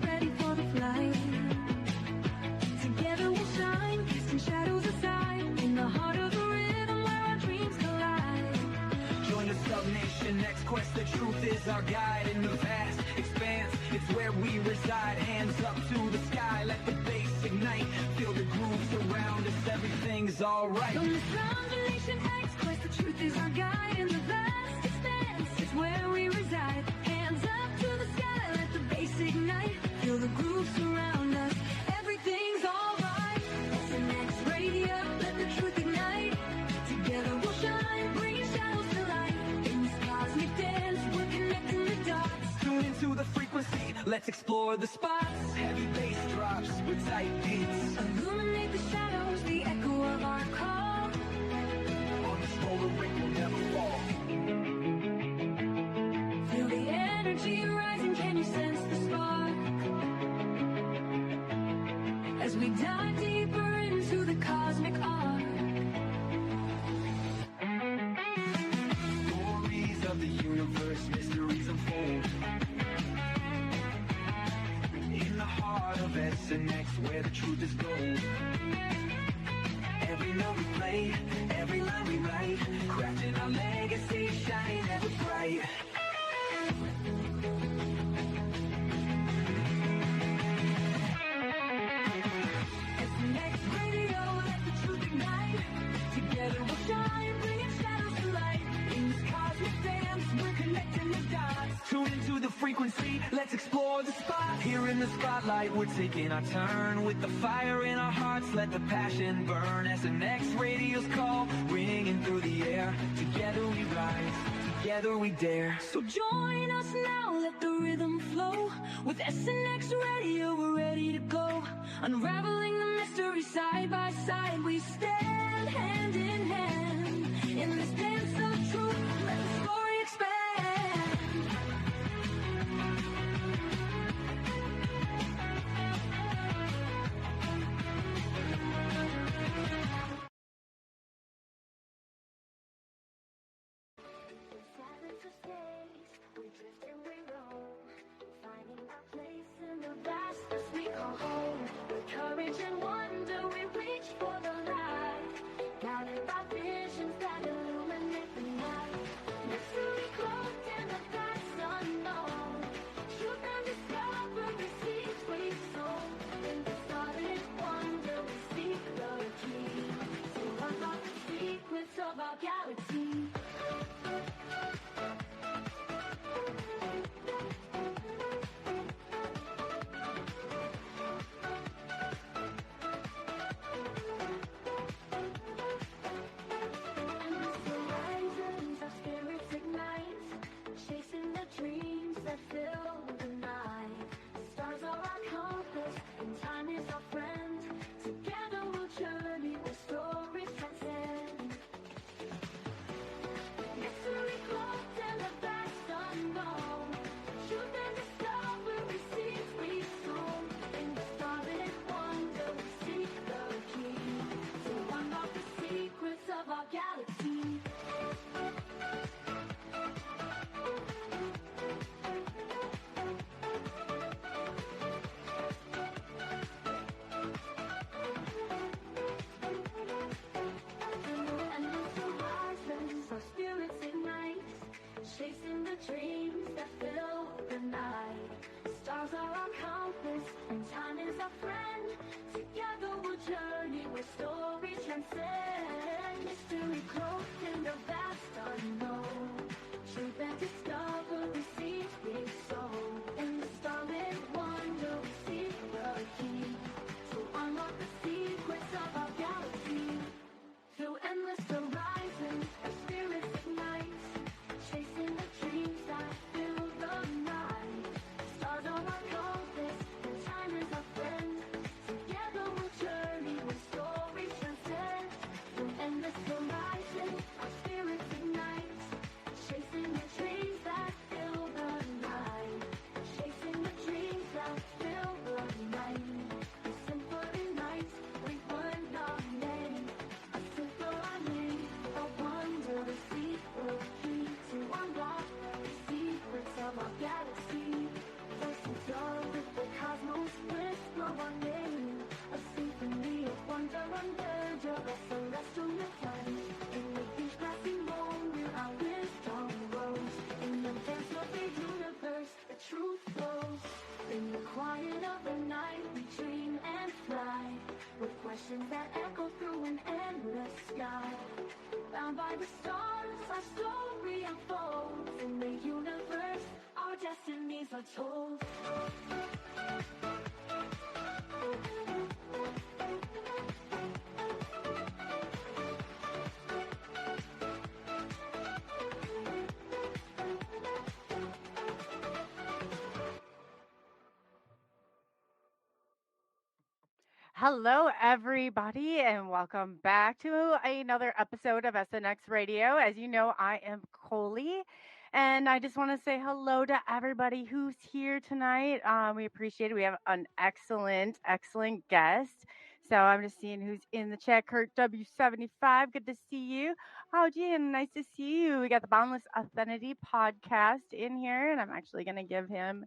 ready for the flight. Together we'll shine, casting shadows aside, in the heart of the rhythm where our dreams collide. Join the SUBN8IONX next quest, the truth is our guide. In the vast expanse, it's where we reside. Hands up to the sky, let the bass ignite. Feel the grooves around us, everything's alright. On the SUBN8IONX quest, the truth is our guide. In the vast expanse, it's where we reside. Hands up to the sky, let the bass ignite. Feel the grooves surround us, everything's alright. SNX Radio, let the truth ignite. Together we'll shine, bringing shadows to light. In this cosmic dance, we're connecting the dots. Tune into the frequency, let's explore the spots. Heavy bass drops with tight beats. Illuminate the shadows, the echo of our call. On this roller ring we'll never fall. Feel the energy rising, can you sense the spark? As we dive deeper into the cosmic arc. Stories of the universe, mysteries unfold. In the heart of SNX, where the truth is gold. Every note we play, every line we write, crafting our legacy, shining ever bright. SNX Radio, let the truth ignite. Together we'll shine, bringing shadows to light. In this cosmic dance, we're connecting the dots. Tune into the frequency, let's explore the spot. Here in the spotlight, we're taking our turn. With the fire in our hearts, let the passion burn. SNX Radio's call, ringing through the air. Together we rise, together we dare. So join us now, let the rhythm flow. With SNX Radio, we're ready to go. Unraveling the mystery side by side, we stand hand in hand. In this dance of truth, let the story expand. Silence of space, we drift and we roll, finding our place in the vastness we call home. With courage and wonder, we reach for the light, guided by visions that illuminate the night. Mystery cloaked in the past unknown, truth and discovery seeds we sow. In the solid wonder, we seek the key to unlock the secrets of our galaxy. Our spirits ignite, chasing the dreams that fill the night. quiet of the night, we dream and fly, with questions that echo through an endless sky. Bound by the stars, our story unfolds. In the universe, our destinies are told. Hello, everybody, and welcome back to another episode of SNX Radio. As you know, I am Coley, and I just want to say hello to everybody who's here tonight. We appreciate it. We have an excellent guest. So I'm just seeing who's in the chat. Kurt W75, good to see you. Oh, Jan, nice to see you. We got the Boundless Authenticity podcast in here, and I'm actually going to give him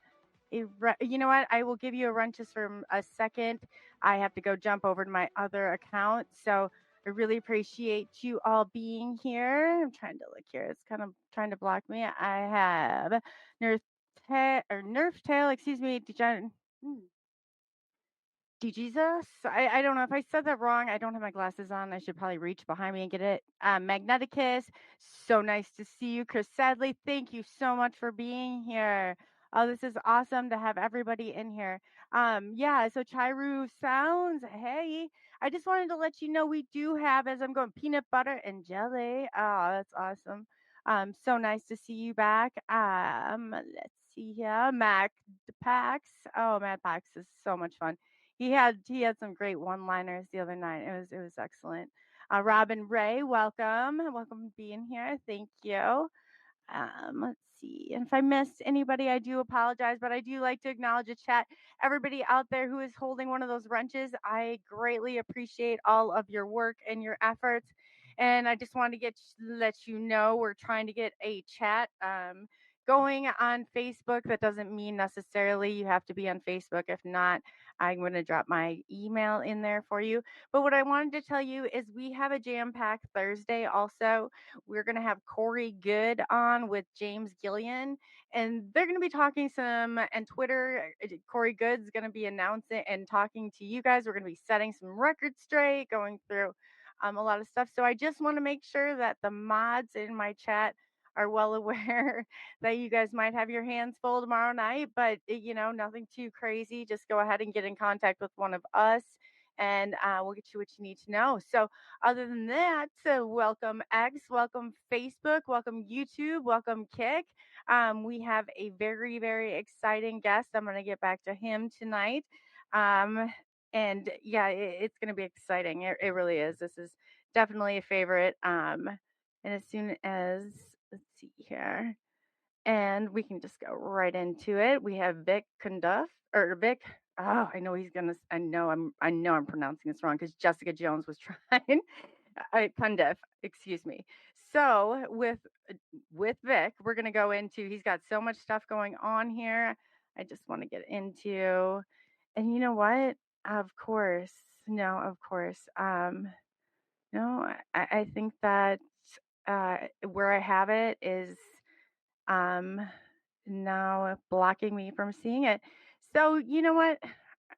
you know what? I will give you a run just for a second. I have to go jump over to my other account. So I really appreciate you all being here. I'm trying to look here. It's kind of trying to block me. I have Nerf Tail, excuse me, Jesus. I don't know if I said that wrong. I don't have my glasses on. I should probably reach behind me and get it. Magneticus, so nice to see you. Chris Sadley, thank you so much for being here. Oh, this is awesome to have everybody in here. Yeah, so Chiru Sounds, hey, I just wanted to let you know we do have, as I'm going, peanut butter and jelly. Oh, that's awesome. So nice to see you back. Let's see here. Mac Pax. Oh, Matt Pax is so much fun. He had some great one-liners the other night. It was excellent. Robin Ray, welcome to being here. Thank you. Let's see. And if I missed anybody, I do apologize, but I do like to acknowledge the chat. Everybody out there who is holding one of those wrenches, I greatly appreciate all of your work and your efforts. And I just want to let you know we're trying to get a chat going on Facebook. That doesn't mean necessarily you have to be on Facebook. If not, I'm going to drop my email in there for you. But what I wanted to tell you is we have a jam-packed Thursday also. We're going to have Corey Good on with James Gillian, and they're going to be talking some, and Twitter, Corey Good's going to be announcing and talking to you guys. We're going to be setting some records straight, going through a lot of stuff. So I just want to make sure that the mods in my chat are well aware that you guys might have your hands full tomorrow night, but nothing too crazy. Just go ahead and get in contact with one of us, and we'll get you what you need to know. So other than that, welcome X, welcome Facebook, welcome YouTube, welcome Kick. We have a very, very exciting guest. I'm going to get back to him tonight. And yeah, it's going to be exciting. It really is. This is definitely a favorite. And as soon as, let's see here, and we can just go right into it. We have Vic Cundiff, or Vic. Oh, I know he's gonna. I know I'm pronouncing this wrong because Jessica Jones was trying. Cundiff, excuse me. So with Vic, we're gonna go into. He's got so much stuff going on here. I just want to get into, and you know what? Of course, no, of course. No, I think that where I have it is now blocking me from seeing it. So you know what?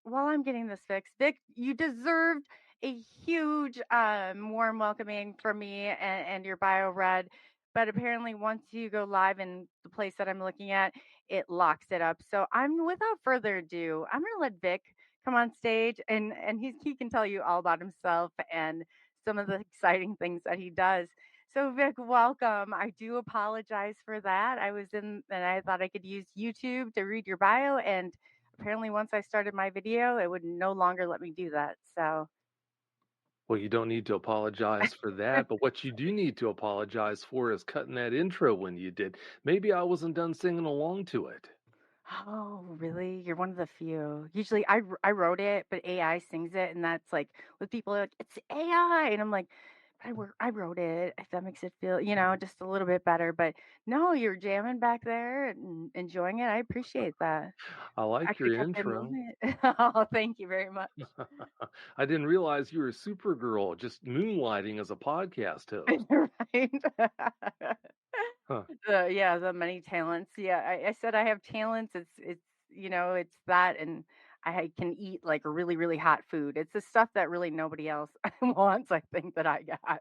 While I'm getting this fixed, Vic, you deserved a huge warm welcoming from me and your bio read. But apparently once you go live in the place that I'm looking at, it locks it up. So I'm without further ado, I'm gonna let Vic come on stage and he can tell you all about himself and some of the exciting things that he does. So Vic, welcome. I do apologize for that. I was in and I thought I could use YouTube to read your bio, and apparently once I started my video, it would no longer let me do that. So Well, you don't need to apologize for that, but what you do need to apologize for is cutting that intro when you did. Maybe I wasn't done singing along to it. oh, really? You're one of the few. Usually I wrote it, but AI sings it, and that's like with people are like, it's AI, and I'm like, I wrote it. If that makes it feel, just a little bit better. But no, you're jamming back there and enjoying it. I appreciate that. I like Actually your kept it intro. moving. Oh, thank you very much. I didn't realize you were a Supergirl, just moonlighting as a podcast host. Right. Huh. Yeah, the many talents. Yeah, I said I have talents. It's it's that, and I can eat like really, really hot food. It's the stuff that really nobody else wants, I think, that I got.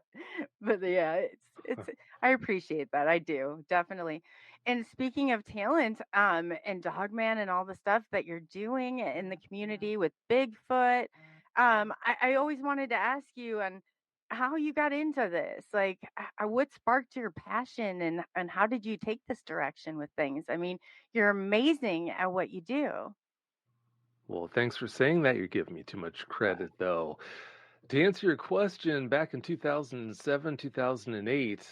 But yeah, it's I appreciate that. I do, definitely. And speaking of talent, and Dogman and all the stuff that you're doing in the community with Bigfoot, I always wanted to ask you on how you got into this. Like, what sparked your passion, and how did you take this direction with things? I mean, you're amazing at what you do. Well, thanks for saying that. You're giving me too much credit, though. To answer your question, back in 2007, 2008,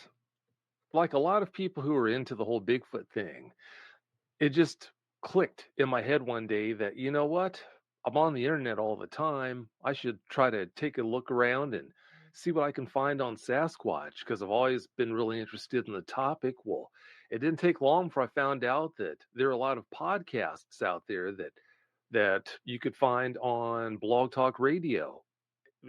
like a lot of people who are into the whole Bigfoot thing, it just clicked in my head one day that, you know what? I'm on the internet all the time. I should try to take a look around and see what I can find on Sasquatch because I've always been really interested in the topic. Well, it didn't take long before I found out that there are a lot of podcasts out there that you could find on Blog Talk Radio.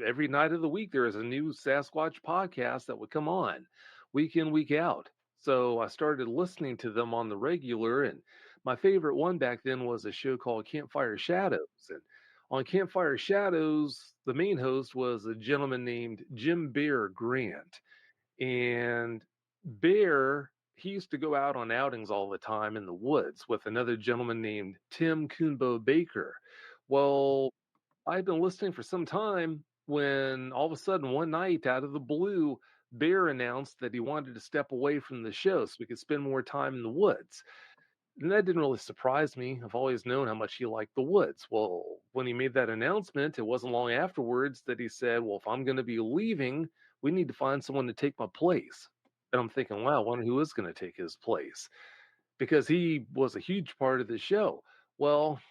Every night of the week there is a new Sasquatch podcast that would come on week in, week out. So I started listening to them on the regular, and my favorite one back then was a show called Campfire Shadows. And on Campfire Shadows, the main host was a gentleman named Jim Bear Grant. And Bear, he used to go out on outings all the time in the woods with another gentleman named Tim Coonbo Baker. Well, I'd been listening for some time when all of a sudden one night out of the blue, Bear announced that he wanted to step away from the show so we could spend more time in the woods. And that didn't really surprise me. I've always known how much he liked the woods. Well, when he made that announcement, it wasn't long afterwards that he said, well, if I'm going to be leaving, we need to find someone to take my place. And I'm thinking, wow, I wonder who is going to take his place because he was a huge part of the show. Well,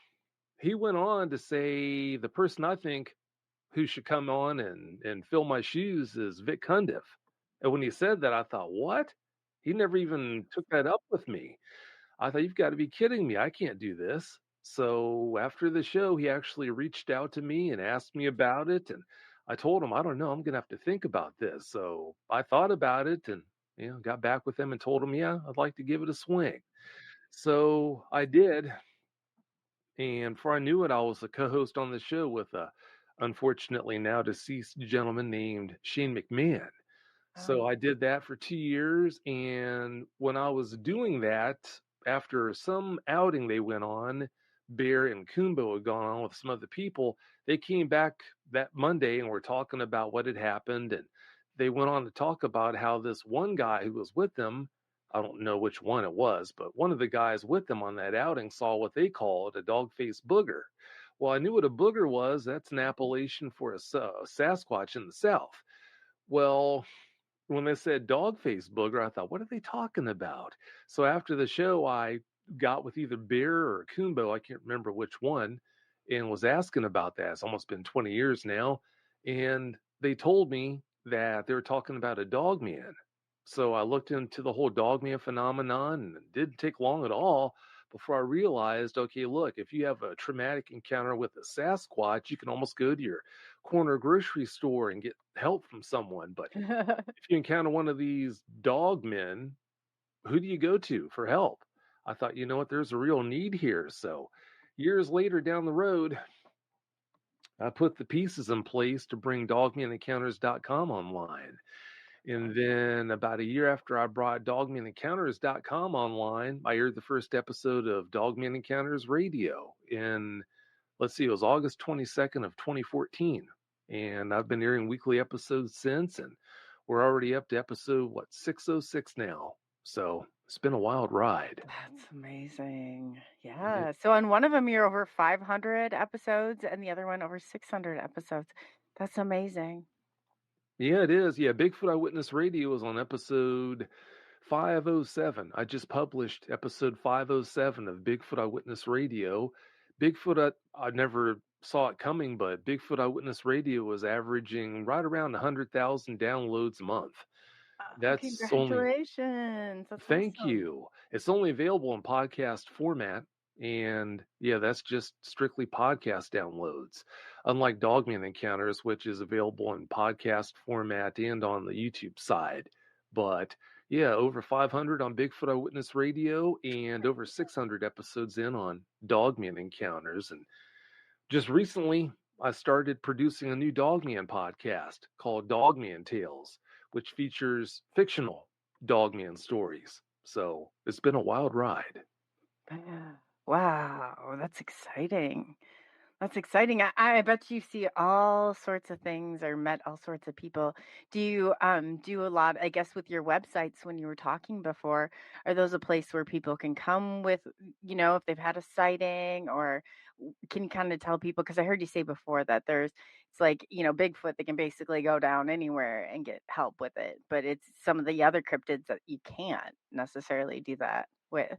he went on to say the person I think who should come on and fill my shoes is Vic Cundiff. And when he said that, I thought, what? He never even took that up with me. I thought, you've got to be kidding me. I can't do this. So after the show, he actually reached out to me and asked me about it. And I told him, I don't know, I'm going to have to think about this. So I thought about it and got back with him and told him, yeah, I'd like to give it a swing. So I did. And before I knew it, I was a co-host on the show with a unfortunately now deceased gentleman named Shane McMahon. So Oh. I did that for 2 years. And when I was doing that, after some outing they went on, Bear and Kumbo had gone on with some other people. They came back that Monday and were talking about what had happened. And they went on to talk about how this one guy who was with them, I don't know which one it was, but one of the guys with them on that outing saw what they called a dog-faced booger. Well, I knew what a booger was. That's an appellation for a Sasquatch in the South. Well, when they said dog-faced booger, I thought, what are they talking about? So after the show, I got with either Bear or Kumbo, I can't remember which one, and was asking about that. It's almost been 20 years now. And they told me that they were talking about a dogman. So I looked into the whole dogman phenomenon, and it didn't take long at all before I realized, okay, look, if you have a traumatic encounter with a Sasquatch, you can almost go to your corner grocery store and get help from someone. But if you encounter one of these dog men, who do you go to for help? I thought, you know what, there's a real need here. So years later down the road, I put the pieces in place to bring dogmanencounters.com online. And then about a year after I brought dogmanencounters.com online, I aired the first episode of Dogman Encounters Radio in, let's see, it was August 22nd of 2014. And I've been airing weekly episodes since, and we're already up to episode, 606 now. So it's been a wild ride. That's amazing. Yeah. So on one of them, you're over 500 episodes, and the other one over 600 episodes. That's amazing. Yeah, it is. Yeah, Bigfoot Eyewitness Radio is on episode 507. I just published episode 507 of Bigfoot Eyewitness Radio. Bigfoot, I never saw it coming, but Bigfoot Eyewitness Radio was averaging right around 100,000 downloads a month. That's only, Congratulations. That's thank awesome. you. It's only available in podcast format. And yeah, that's just strictly podcast downloads. Unlike Dogman Encounters, which is available in podcast format and on the YouTube side. But Yeah, over 500 on Bigfoot Eyewitness Radio and over 600 episodes in on Dogman Encounters. And just recently, I started producing a new Dogman podcast called Dogman Tales, which features fictional Dogman stories. So it's been a wild ride. Yeah. Wow, that's exciting. That's exciting. I bet you see all sorts of things or met all sorts of people. Do you do a lot, I guess, with your websites when you were talking before? Are those a place where people can come with, if they've had a sighting, or can you kind of tell people? Because I heard you say before that it's like, Bigfoot, they can basically go down anywhere and get help with it, but it's some of the other cryptids that you can't necessarily do that with.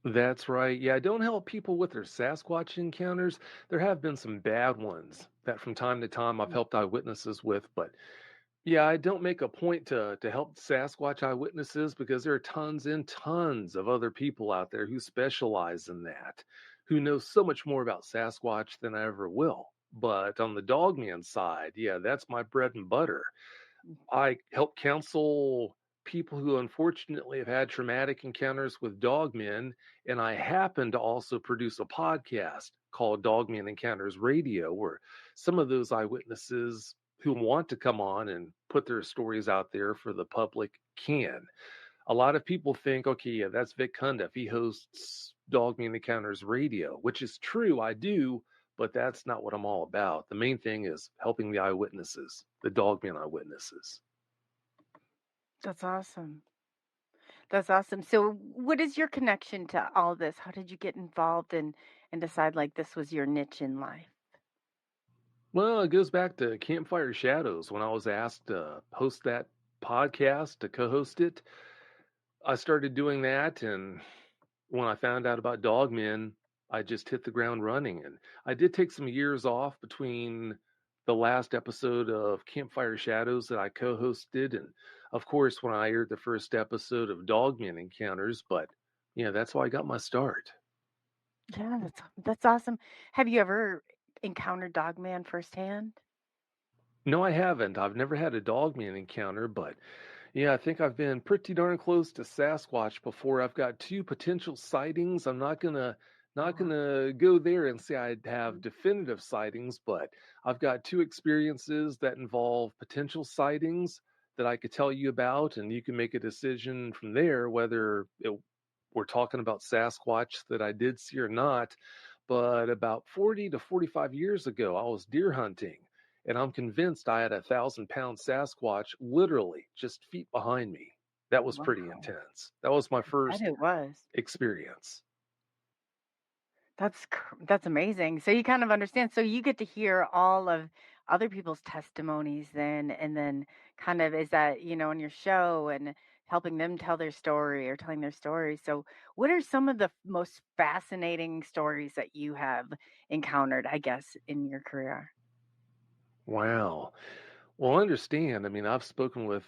That's right. Yeah, I don't help people with their Sasquatch encounters. There have been some bad ones that from time to time I've helped eyewitnesses with, but yeah, I don't make a point to help Sasquatch eyewitnesses because there are tons and tons of other people out there who specialize in that, who know so much more about Sasquatch than I ever will. But on the Dogman side, yeah, that's my bread and butter. I help counsel people who unfortunately have had traumatic encounters with dogmen, and I happen to also produce a podcast called Dogman Encounters Radio, where some of those eyewitnesses who want to come on and put their stories out there for the public can. A lot of people think, okay, yeah, that's Vic Cundiff. He hosts Dogman Encounters Radio, which is true, I do, but that's not what I'm all about. The main thing is helping the eyewitnesses, the Dogman eyewitnesses. That's awesome. That's awesome. So, what is your connection to all this? How did you get involved and decide like this was your niche in life? Well, it goes back to Campfire Shadows. When I was asked to host that podcast, to co-host it, I started doing that. And when I found out about Dogmen, I just hit the ground running. And I did take some years off between the last episode of Campfire Shadows that I co-hosted, and of course when I aired the first episode of Dogman Encounters. But yeah, that's how I got my start. Yeah, that's awesome. Have you ever encountered Dogman firsthand? No, I haven't. I've never had a Dogman encounter, but yeah, I think I've been pretty darn close to Sasquatch before. I've got two potential sightings. I'm not Wow. gonna go there and say I'd have definitive sightings, but I've got two experiences that involve potential sightings that I could tell you about, and you can make a decision from there whether we're talking about Sasquatch that I did see or not. But about 40 to 45 years ago, I was deer hunting, and I'm convinced I had 1,000-pound Sasquatch literally just feet behind me. That was pretty Wow. intense. That was my And first it was. experience. That's amazing. So you kind of understand. So you get to hear all of other people's testimonies then, and then kind of is that, on your show and helping them tell their story or telling their story. So what are some of the most fascinating stories that you have encountered, I guess, in your career? Wow. Well, understand, I mean, I've spoken with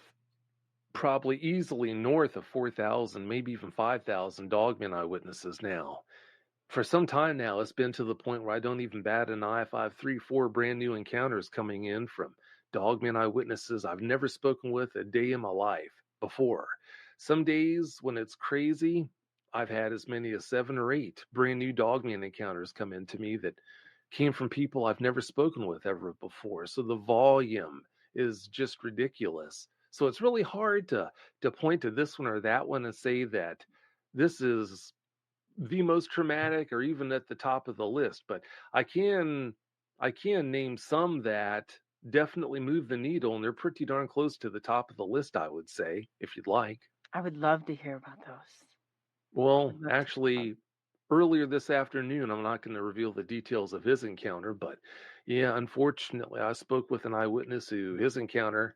probably easily north of 4,000, maybe even 5,000 dogman eyewitnesses now. For some time now, it's been to the point where I don't even bat an eye if I have 3, 4 brand new encounters coming in from dogman eyewitnesses I've never spoken with a day in my life before. Some days when it's crazy, I've had as many as 7 or 8 brand new dogman encounters come into me that came from people I've never spoken with ever before. So the volume is just ridiculous. So it's really hard to point to this one or that one and say that this is the most traumatic or even at the top of the list. But I can name some that definitely move the needle, and they're pretty darn close to the top of the list, I would say, if you'd like. I would love to hear about those. Well, Would love to hear about. actually, earlier this afternoon, I'm not going to reveal the details of his encounter, but yeah, unfortunately, I spoke with an eyewitness who his encounter,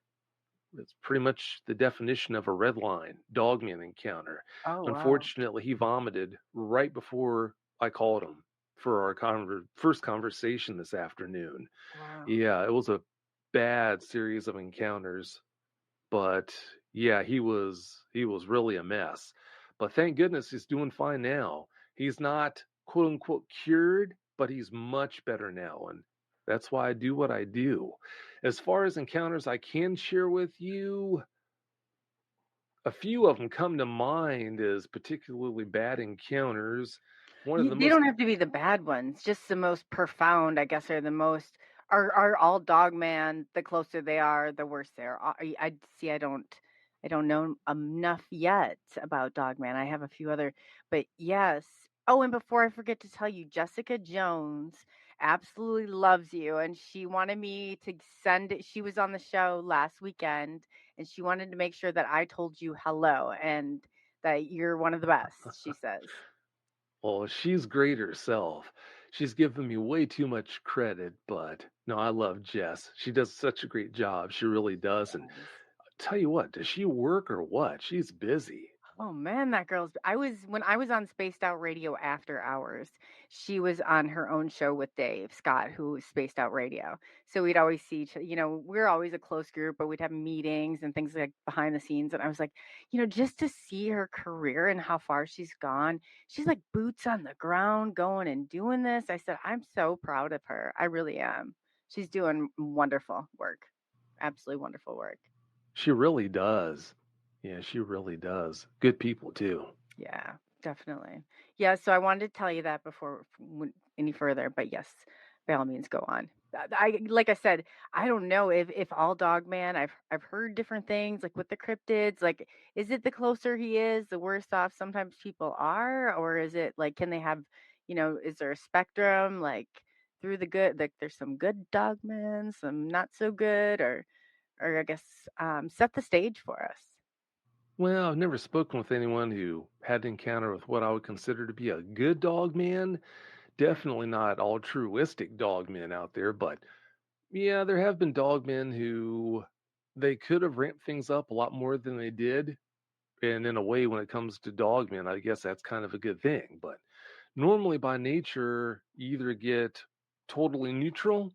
it's pretty much the definition of a red line dogman encounter. Oh, wow. Unfortunately, he vomited right before I called him for our first conversation this afternoon. Wow. Yeah, it was a bad series of encounters, but yeah, he was really a mess. But thank goodness he's doing fine now. He's not quote unquote cured, but he's much better now, and that's why I do what I do. As far as encounters I can share with you, A few of them come to mind as particularly bad encounters. One of the They most don't have to be the bad ones, just the most profound, I guess, are the most are all Dogman. The closer they are, the worse they are. I see. I don't know enough yet about Dogman. I have a few other, but yes. Oh, and before I forget to tell you, Jessica Jones absolutely loves you, and she wanted me to send it. She was on the show last weekend, and she wanted to make sure that I told you hello and that you're one of the best. She says. Well, she's great herself. She's given me way too much credit, but no, I love Jess. She does such a great job. She really does. And Yes. I'll tell you what, does she work or what? She's busy. Oh man, that girl's. When I was on Spaced Out Radio After Hours, she was on her own show with Dave Scott, who Spaced Out Radio. So we'd always see each. We're always a close group, but we'd have meetings and things like behind the scenes. And I was like, just to see her career and how far she's gone, she's like boots on the ground, going and doing this. I said, I'm so proud of her. I really am. She's doing wonderful work, absolutely wonderful work. She really does. Yeah, she really does. Good people too. Yeah, definitely. Yeah, so I wanted to tell you that before any further, but yes, by all means, go on. Like I said, I don't know if all Dogman. I've heard different things, like with the cryptids. Like, is it the closer he is, the worse off sometimes people are, or is it like can they have, is there a spectrum like through the good? Like, there's some good Dogmen, some not so good, or I guess set the stage for us. Well, I've never spoken with anyone who had an encounter with what I would consider to be a good dog man. Definitely not altruistic dog men out there, but yeah, there have been dog men who they could have ramped things up a lot more than they did. And in a way, when it comes to dog men, I guess that's kind of a good thing. But normally, by nature, you either get totally neutral,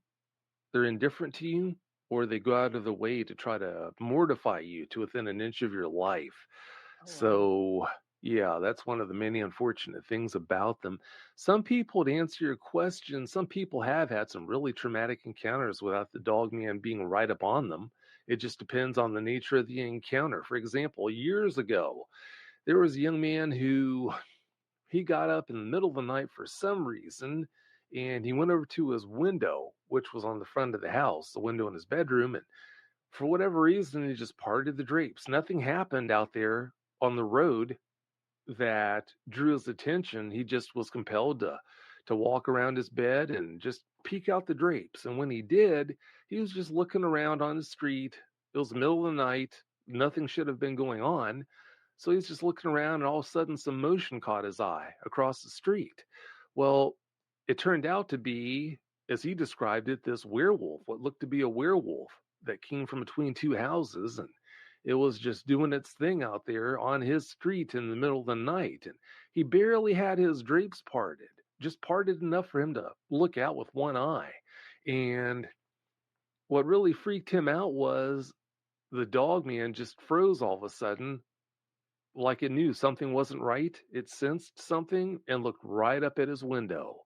they're indifferent to you, or they go out of the way to try to mortify you to within an inch of your life. Oh wow. So, yeah, that's one of the many unfortunate things about them. Some people, to answer your question, some people have had some really traumatic encounters without the dog man being right up on them. It just depends on the nature of the encounter. For example, years ago, there was a young man who he got up in the middle of the night for some reason and he went over to his window, which was on the front of the house, the window in his bedroom, and for whatever reason, he just parted the drapes. Nothing happened out there on the road that drew his attention. He just was compelled to walk around his bed and just peek out the drapes. And when he did, he was just looking around on the street. It was the middle of the night. Nothing should have been going on. So he's just looking around, and all of a sudden, some motion caught his eye across the street. Well, it turned out to be, as he described it, this werewolf, what looked to be a werewolf that came from between two houses. And it was just doing its thing out there on his street in the middle of the night. And he barely had his drapes parted, just parted enough for him to look out with one eye. And what really freaked him out was the dog man just froze all of a sudden, like it knew something wasn't right. It sensed something and looked right up at his window.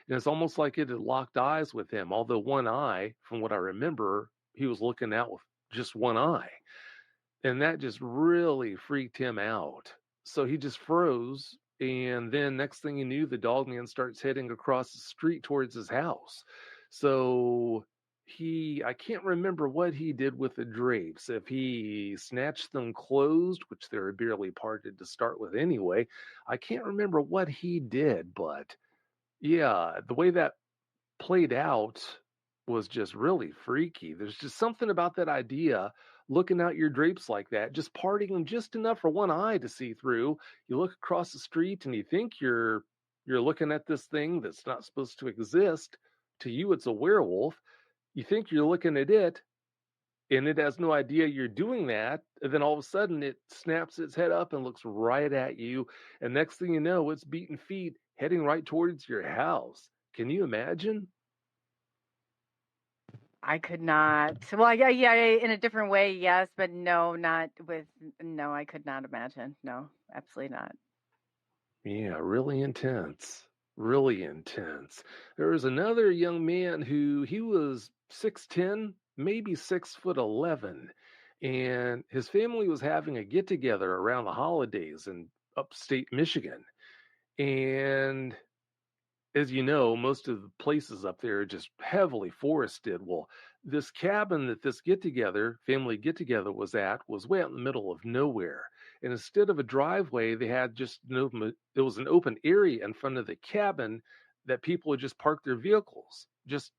And it's almost like it had locked eyes with him, although one eye, from what I remember, he was looking out with just one eye. And that just really freaked him out. So he just froze. And then next thing you knew, the dog man starts heading across the street towards his house. So I can't remember what he did with the drapes. If he snatched them closed, which they were barely parted to start with anyway, I can't remember what he did. But yeah, the way that played out was just really freaky. There's just something about that idea, looking out your drapes like that, just parting them just enough for one eye to see through. You look across the street and you think you're looking at this thing that's not supposed to exist. To you, it's a werewolf. You think you're looking at it, and it has no idea you're doing that. And then all of a sudden, it snaps its head up and looks right at you. And next thing you know, it's beating feet heading right towards your house. Can you imagine? I could not. Well, yeah, in a different way, yes, but no, no, I could not imagine. No, absolutely not. Yeah, really intense. Really intense. There was another young man who he was 6'10", maybe 6'11", and his family was having a get together around the holidays in upstate Michigan. And as you know, most of the places up there are just heavily forested. Well, this cabin that this family get together was at, was way out in the middle of nowhere. And instead of a driveway, they had just there was an open area in front of the cabin that people would just park their vehicles, just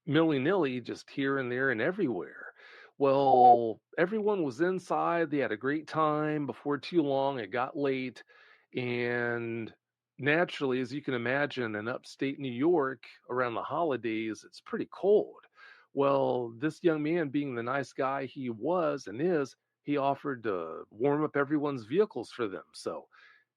willy-nilly, just here and there and everywhere. Well, everyone was inside. They had a great time. Before too long, it got late. And naturally, as you can imagine, in upstate New York around the holidays, it's pretty cold. Well, this young man, being the nice guy he was and is, he offered to warm up everyone's vehicles for them. So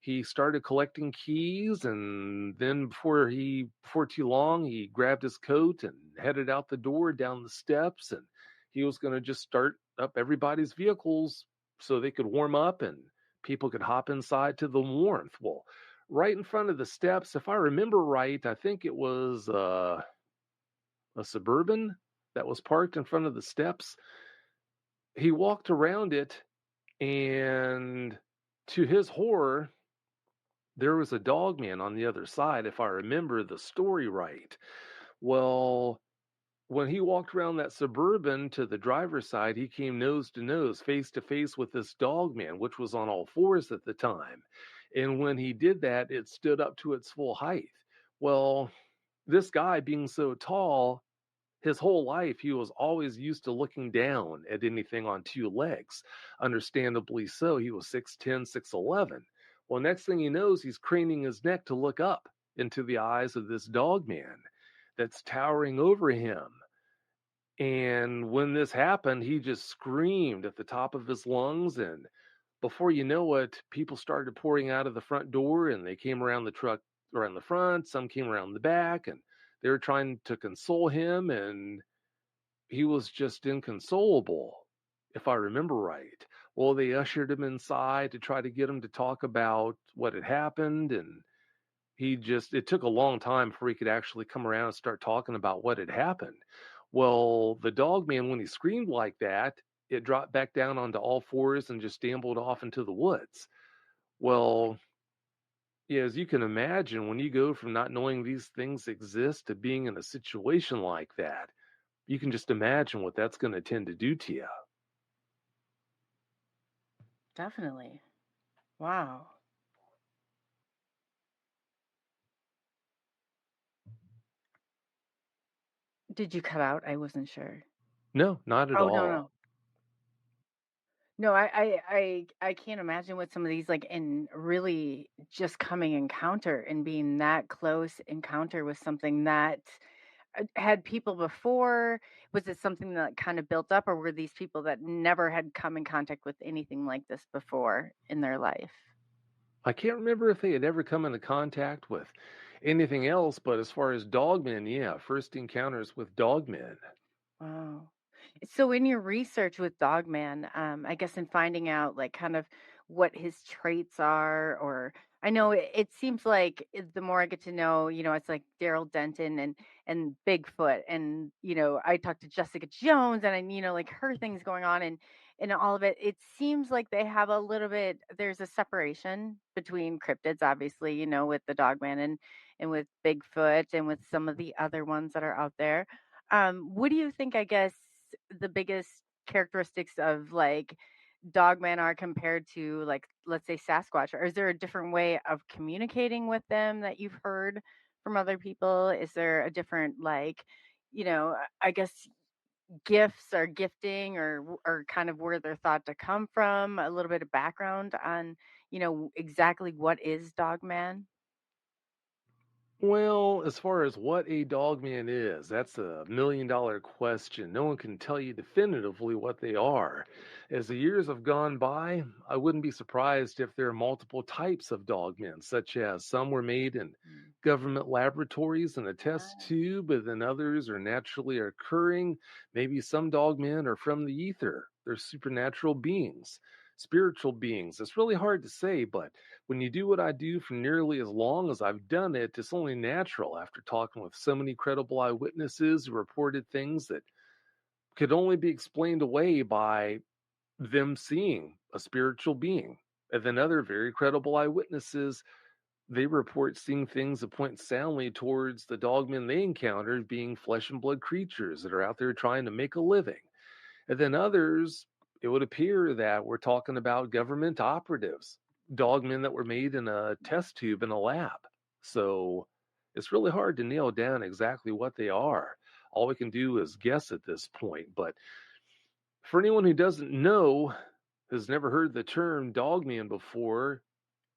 he started collecting keys, and then before too long, he grabbed his coat and headed out the door down the steps, and he was going to just start up everybody's vehicles so they could warm up and people could hop inside to the warmth. Well, right in front of the steps, if I remember right, I think it was a Suburban that was parked in front of the steps. He walked around it, and to his horror, there was a dogman on the other side, if I remember the story right. Well, when he walked around that Suburban to the driver's side, he came nose to nose, face to face with this dogman, which was on all fours at the time. And when he did that, it stood up to its full height. Well, this guy, being so tall, his whole life, he was always used to looking down at anything on two legs. Understandably so. He was 6'10", 6'11". Well, next thing he knows, he's craning his neck to look up into the eyes of this dogman that's towering over him. And when this happened, he just screamed at the top of his lungs. And before you know it, people started pouring out of the front door, and they came around the truck around the front. Some came around the back, and they were trying to console him. And he was just inconsolable, if I remember right. Well, they ushered him inside to try to get him to talk about what had happened. And it took a long time before he could actually come around and start talking about what had happened. Well, the dogman, when he screamed like that, it dropped back down onto all fours and just stumbled off into the woods. Well, yeah, as you can imagine, when you go from not knowing these things exist to being in a situation like that, you can just imagine what that's going to tend to do to you. Definitely. Wow. Did you cut out? I wasn't sure. No, not at all. No. No, I can't imagine what some of these, like, in really just coming encounter and being that close encounter with something that had people before. Was it something that kind of built up, or were these people that never had come in contact with anything like this before in their life? I can't remember if they had ever come into contact with anything else, but as far as dogmen, yeah, first encounters with dogmen. Wow. So in your research with Dogman, I guess in finding out like kind of what his traits are, or I know it seems like the more I get to know, it's like Daryl Denton and Bigfoot, and I talked to Jessica Jones, and I like her things going on, and all of it. It seems like they have a little bit. There's a separation between cryptids, obviously, with the Dogman and with Bigfoot and with some of the other ones that are out there. What do you think, I guess, the biggest characteristics of like Dogman are compared to, like, let's say Sasquatch? Or is there a different way of communicating with them that you've heard from other people? Is there a different, like, I guess gifts or gifting or kind of where they're thought to come from? A little bit of background on, exactly what is Dogman? Well, as far as what a dogman is, that's $1 million question. No one can tell you definitively what they are. As the years have gone by, I wouldn't be surprised if there are multiple types of dogmen, such as some were made in government laboratories in a test tube, but then others are naturally occurring. Maybe some dogmen are from the ether. They're supernatural beings, spiritual beings. It's really hard to say, but when you do what I do for nearly as long as I've done it, it's only natural after talking with so many credible eyewitnesses who reported things that could only be explained away by them seeing a spiritual being. And then other very credible eyewitnesses, they report seeing things that point soundly towards the dogmen they encountered being flesh and blood creatures that are out there trying to make a living. And then others, it would appear that we're talking about government operatives, dogmen that were made in a test tube in a lab. So it's really hard to nail down exactly what they are. All we can do is guess at this point. But for anyone who doesn't know, has never heard the term dogman before,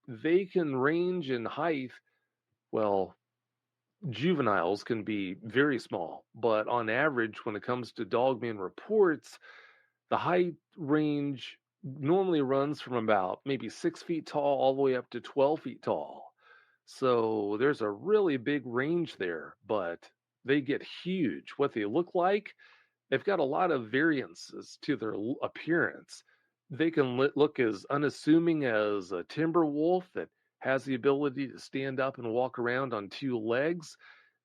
they can range in height. Well, juveniles can be very small, but on average, when it comes to dogman reports, the height range normally runs from about maybe 6 feet tall all the way up to 12 feet tall. So there's a really big range there, but they get huge. What they look like, they've got a lot of variances to their appearance. They can look as unassuming as a timber wolf that has the ability to stand up and walk around on two legs.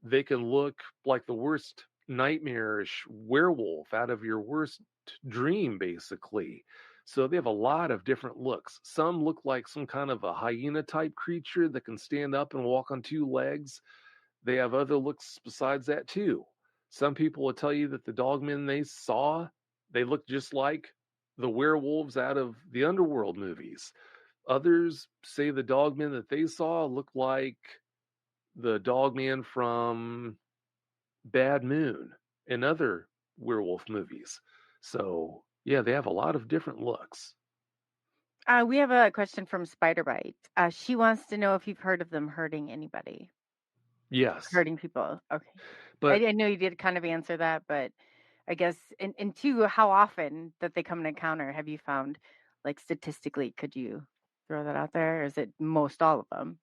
They can look like the worst nightmarish werewolf out of your worst dream, basically. So they have a lot of different looks. Some look like some kind of a hyena type creature that can stand up and walk on two legs. They have other looks besides that too. Some people will tell you that the dogmen they saw, they look just like the werewolves out of the underworld movies. Others say the dogmen that they saw look like the dogman from Bad Moon and other werewolf movies. So, yeah, they have a lot of different looks. We have a question from Spiderbite. She wants to know if you've heard of them hurting anybody. Yes. Hurting people. Okay. But I know you did kind of answer that, but I guess, and two, how often that they come and encounter, have you found, like statistically, could you throw that out there? Or is it most all of them?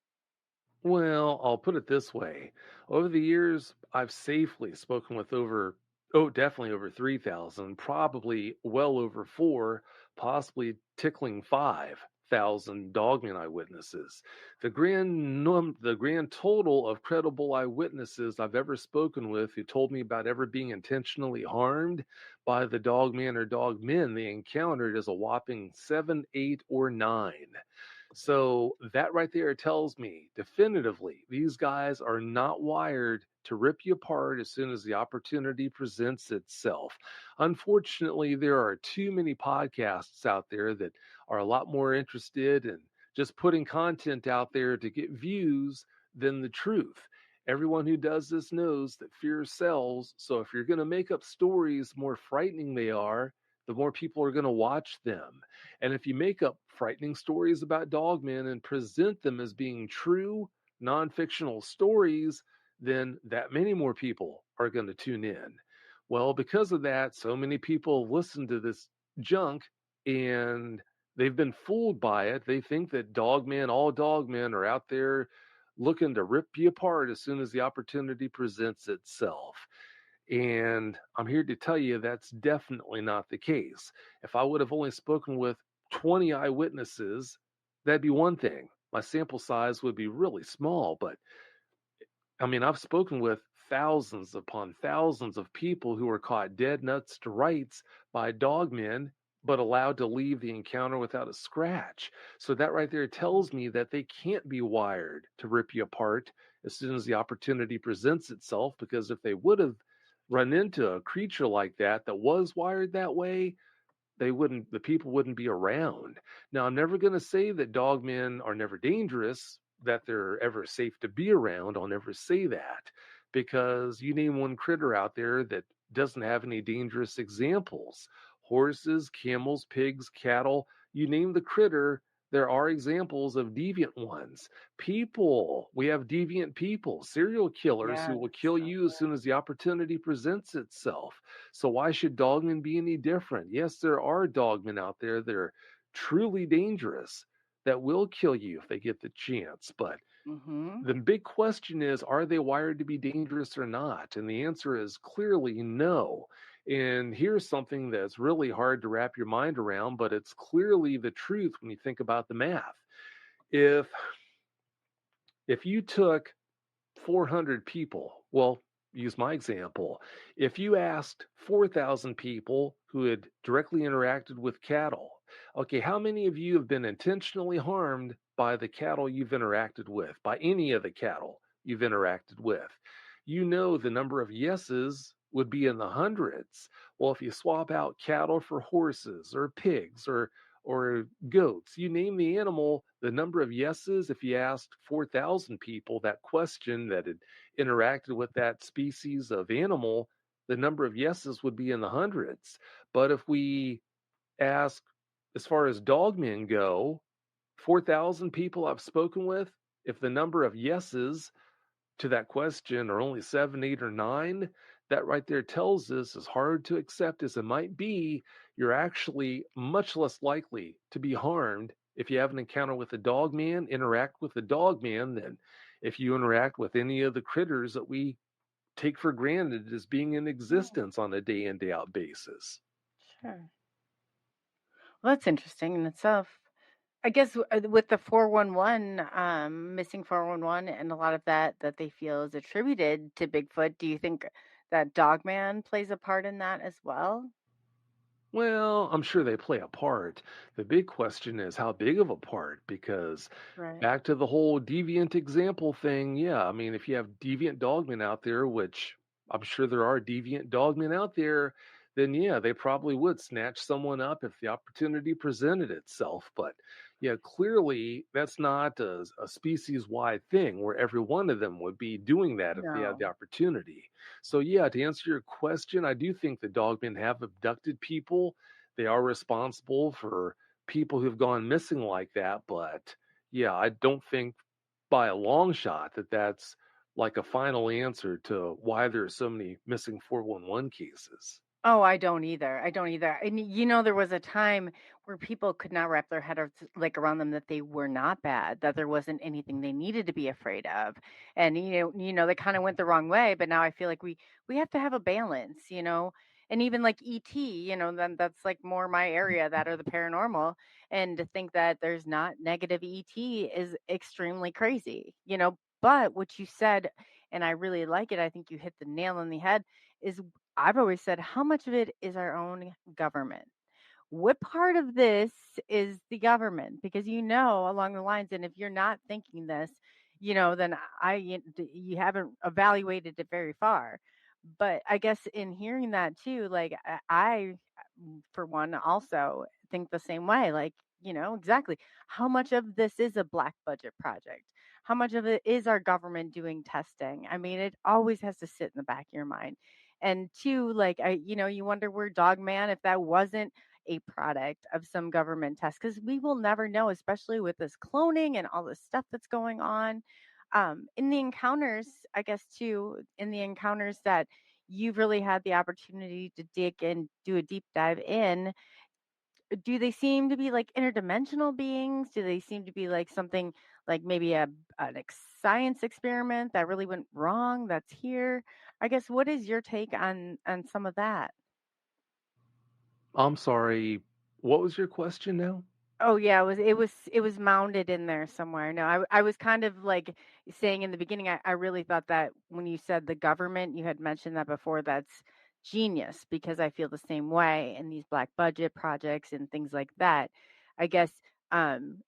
Well, I'll put it this way. Over the years, I've safely spoken with definitely over 3,000, probably well over 4, possibly tickling 5,000 dogman eyewitnesses. The grand total of credible eyewitnesses I've ever spoken with who told me about ever being intentionally harmed by the dogman or dogmen they encountered is a whopping 7, 8, or 9. So that right there tells me definitively these guys are not wired to rip you apart as soon as the opportunity presents itself. Unfortunately, there are too many podcasts out there that are a lot more interested in just putting content out there to get views than the truth. Everyone who does this knows that fear sells. So if you're going to make up stories, the more frightening they are, the more people are going to watch them. And if you make up frightening stories about dogmen and present them as being true, non-fictional stories, then that many more people are going to tune in. Well, because of that, so many people listen to this junk and they've been fooled by it. They think that all dogmen are out there looking to rip you apart as soon as the opportunity presents itself. And I'm here to tell you that's definitely not the case. If I would have only spoken with 20 eyewitnesses, that'd be one thing. My sample size would be really small, but I mean, I've spoken with thousands upon thousands of people who were caught dead nuts to rights by dogmen, but allowed to leave the encounter without a scratch. So that right there tells me that they can't be wired to rip you apart as soon as the opportunity presents itself, because if they would have run into a creature like that was wired that way, the people wouldn't be around. Now, I'm never going to say that dogmen are never dangerous, that they're ever safe to be around. I'll never say that, because you name one critter out there that doesn't have any dangerous examples. Horses, camels, pigs, cattle, you name the critter, there are examples of deviant ones. People, we have deviant people, serial killers who will kill you as soon as the opportunity presents itself. So why should dogmen be any different? Yes, there are dogmen out there that are truly dangerous, that will kill you if they get the chance. But the big question is, are they wired to be dangerous or not? And the answer is clearly no. And here's something that's really hard to wrap your mind around, but it's clearly the truth when you think about the math. If you took 400 people, well, use my example. If you asked 4,000 people who had directly interacted with cattle, okay, how many of you have been intentionally harmed by the cattle you've interacted with, by any of the cattle you've interacted with? You know the number of yeses would be in the hundreds. Well, if you swap out cattle for horses or pigs or goats, you name the animal, the number of yeses, if you asked 4,000 people that question that had interacted with that species of animal, the number of yeses would be in the hundreds. But if we ask, as far as dogmen go, 4,000 people I've spoken with, if the number of yeses to that question are only 7, 8, or 9, that right there tells us, as hard to accept as it might be, you're actually much less likely to be harmed if you have an encounter with a dog man, interact with a dog man, than if you interact with any of the critters that we take for granted as being in existence on a day in, day out basis. Sure. Well, that's interesting in itself. I guess with the 411, missing 411, and a lot of that they feel is attributed to Bigfoot, do you think that Dogman plays a part in that as well? Well, I'm sure they play a part. The big question is how big of a part, because Right. back to the whole deviant example thing, yeah, I mean, if you have deviant dogmen out there, which I'm sure there are deviant dogmen out there, then yeah, they probably would snatch someone up if the opportunity presented itself. But yeah, clearly that's not a species-wide thing where every one of them would be doing that if they had the No. opportunity. So yeah, to answer your question, I do think the dogmen have abducted people. They are responsible for people who've gone missing like that. But yeah, I don't think by a long shot that that's like a final answer to why there are so many missing 411 cases. Oh, I don't either. I don't either. And there was a time where people could not wrap their head like around them that they were not bad, that there wasn't anything they needed to be afraid of. And they kind of went the wrong way, but now I feel like we have to have a balance. And even like ET, then that's like more my area, that or the paranormal. And to think that there's not negative ET is extremely crazy. But what you said, and I really like it, I think you hit the nail on the head, is I've always said, how much of it is our own government? What part of this is the government? Because along the lines, and if you're not thinking this, then you haven't evaluated it very far. But I guess in hearing that too, like I for one, also think the same way. Like, exactly how much of this is a black budget project? How much of it is our government doing testing? I mean, it always has to sit in the back of your mind. And two, like you wonder where Dogman, if that wasn't a product of some government test, because we will never know, especially with this cloning and all this stuff that's going on. In the encounters, I guess too, in the encounters that you've really had the opportunity to dig and do a deep dive in, do they seem to be like interdimensional beings? Do they seem to be like something like maybe an science experiment that really went wrong that's here? I guess what is your take on some of that? I'm sorry, what was your question now? Oh yeah, it was mounded in there somewhere. No, I was kind of like saying in the beginning, I really thought that when you said the government, you had mentioned that before, that's genius, because I feel the same way in these black budget projects and things like that. I guess um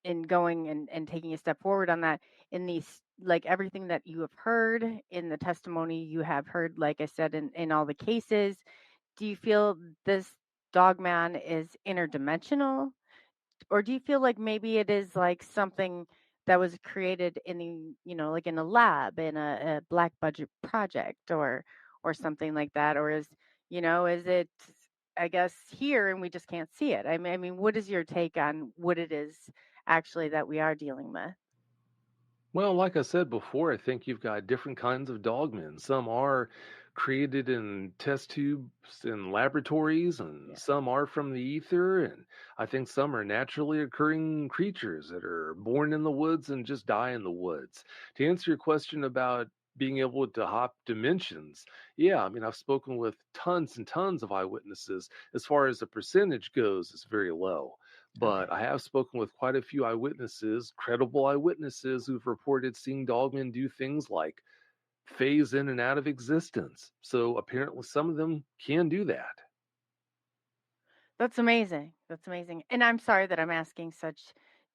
in going and taking a step forward on that, in these, like everything that you have heard in the testimony you have heard, like I said, in all the cases, do you feel this dogman is interdimensional? Or do you feel like maybe it is like something that was created in like in a lab, in a black budget project, or something like that? Or is it, I guess, here and we just can't see it? I mean, what is your take on what it is actually that we are dealing with? Well, like I said before, I think you've got different kinds of dogmen. Some are created in test tubes in laboratories, and Yeah. some are from the ether. And I think some are naturally occurring creatures that are born in the woods and just die in the woods. To answer your question about being able to hop dimensions, yeah, I mean, I've spoken with tons and tons of eyewitnesses. As far as the percentage goes, it's very low. But Okay. I have spoken with quite a few eyewitnesses, credible eyewitnesses, who've reported seeing dogmen do things like phase in and out of existence. So apparently some of them can do that. That's amazing. That's amazing. And I'm sorry that I'm asking such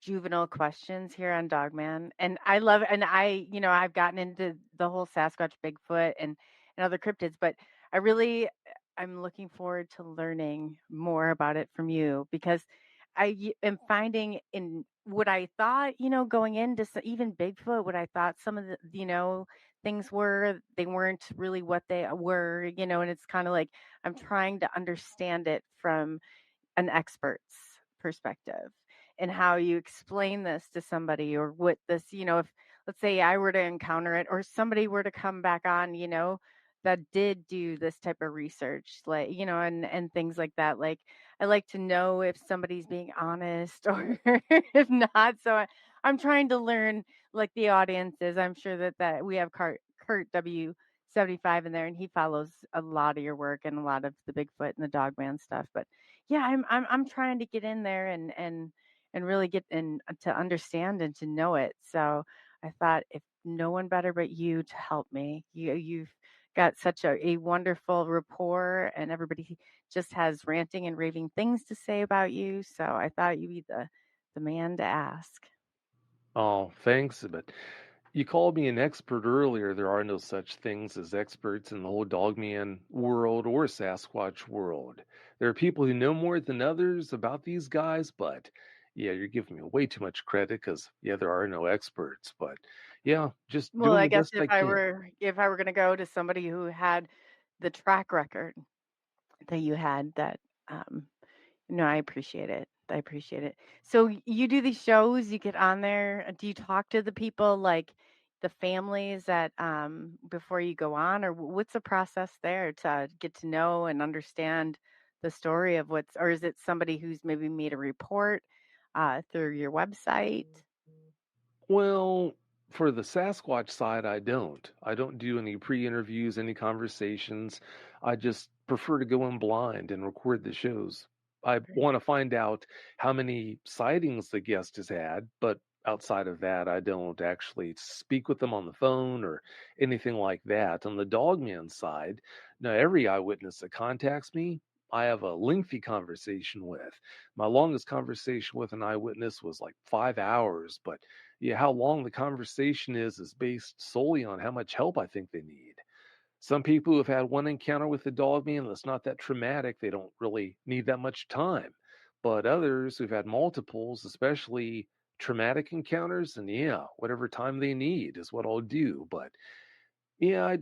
juvenile questions here on Dogman. And I love, and I've gotten into the whole Sasquatch, Bigfoot, and other cryptids, but I'm looking forward to learning more about it from you, because am finding in what I thought, going into even Bigfoot, what I thought some of the, things they weren't really what they were, and it's kind of like I'm trying to understand it from an expert's perspective, and how you explain this to somebody, or what this, if let's say I were to encounter it, or somebody were to come back on, that did do this type of research, like, and things like that. Like, I like to know if somebody's being honest or if not. So I'm trying to learn, like the audience is. I'm sure that we have Kurt W75 in there, and he follows a lot of your work and a lot of the Bigfoot and the Dogman stuff. But yeah, I'm trying to get in there and really get in to understand and to know it. So I thought, if no one better but you to help me. You've got such a wonderful rapport, and everybody just has ranting and raving things to say about you. So I thought you'd be the man to ask. Oh, thanks. But you called me an expert earlier. There are no such things as experts in the whole Dogman world or Sasquatch world. There are people who know more than others about these guys, but yeah, you're giving me way too much credit because, yeah, there are no experts. But yeah, just Well, doing I the guess best I can. if I were going to go to somebody who had the track record that you had, that um no, I appreciate it. I appreciate it. So you do these shows, you get on there. Do you talk to the people, like the families, that before you go on, or what's the process there to get to know and understand the story of or is it somebody who's maybe made a report through your website? Well, for the Sasquatch side, I don't. I don't do any pre-interviews, any conversations. I just prefer to go in blind and record the shows. I want to find out how many sightings the guest has had, but outside of that, I don't actually speak with them on the phone or anything like that. On the Dogman side, now every eyewitness that contacts me, I have a lengthy conversation with. My longest conversation with an eyewitness was like 5 hours, but yeah, how long the conversation is based solely on how much help I think they need. Some people who have had one encounter with the Dogman that's not that traumatic, they don't really need that much time. But others who've had multiples, especially traumatic encounters, and yeah, whatever time they need is what I'll do. But yeah,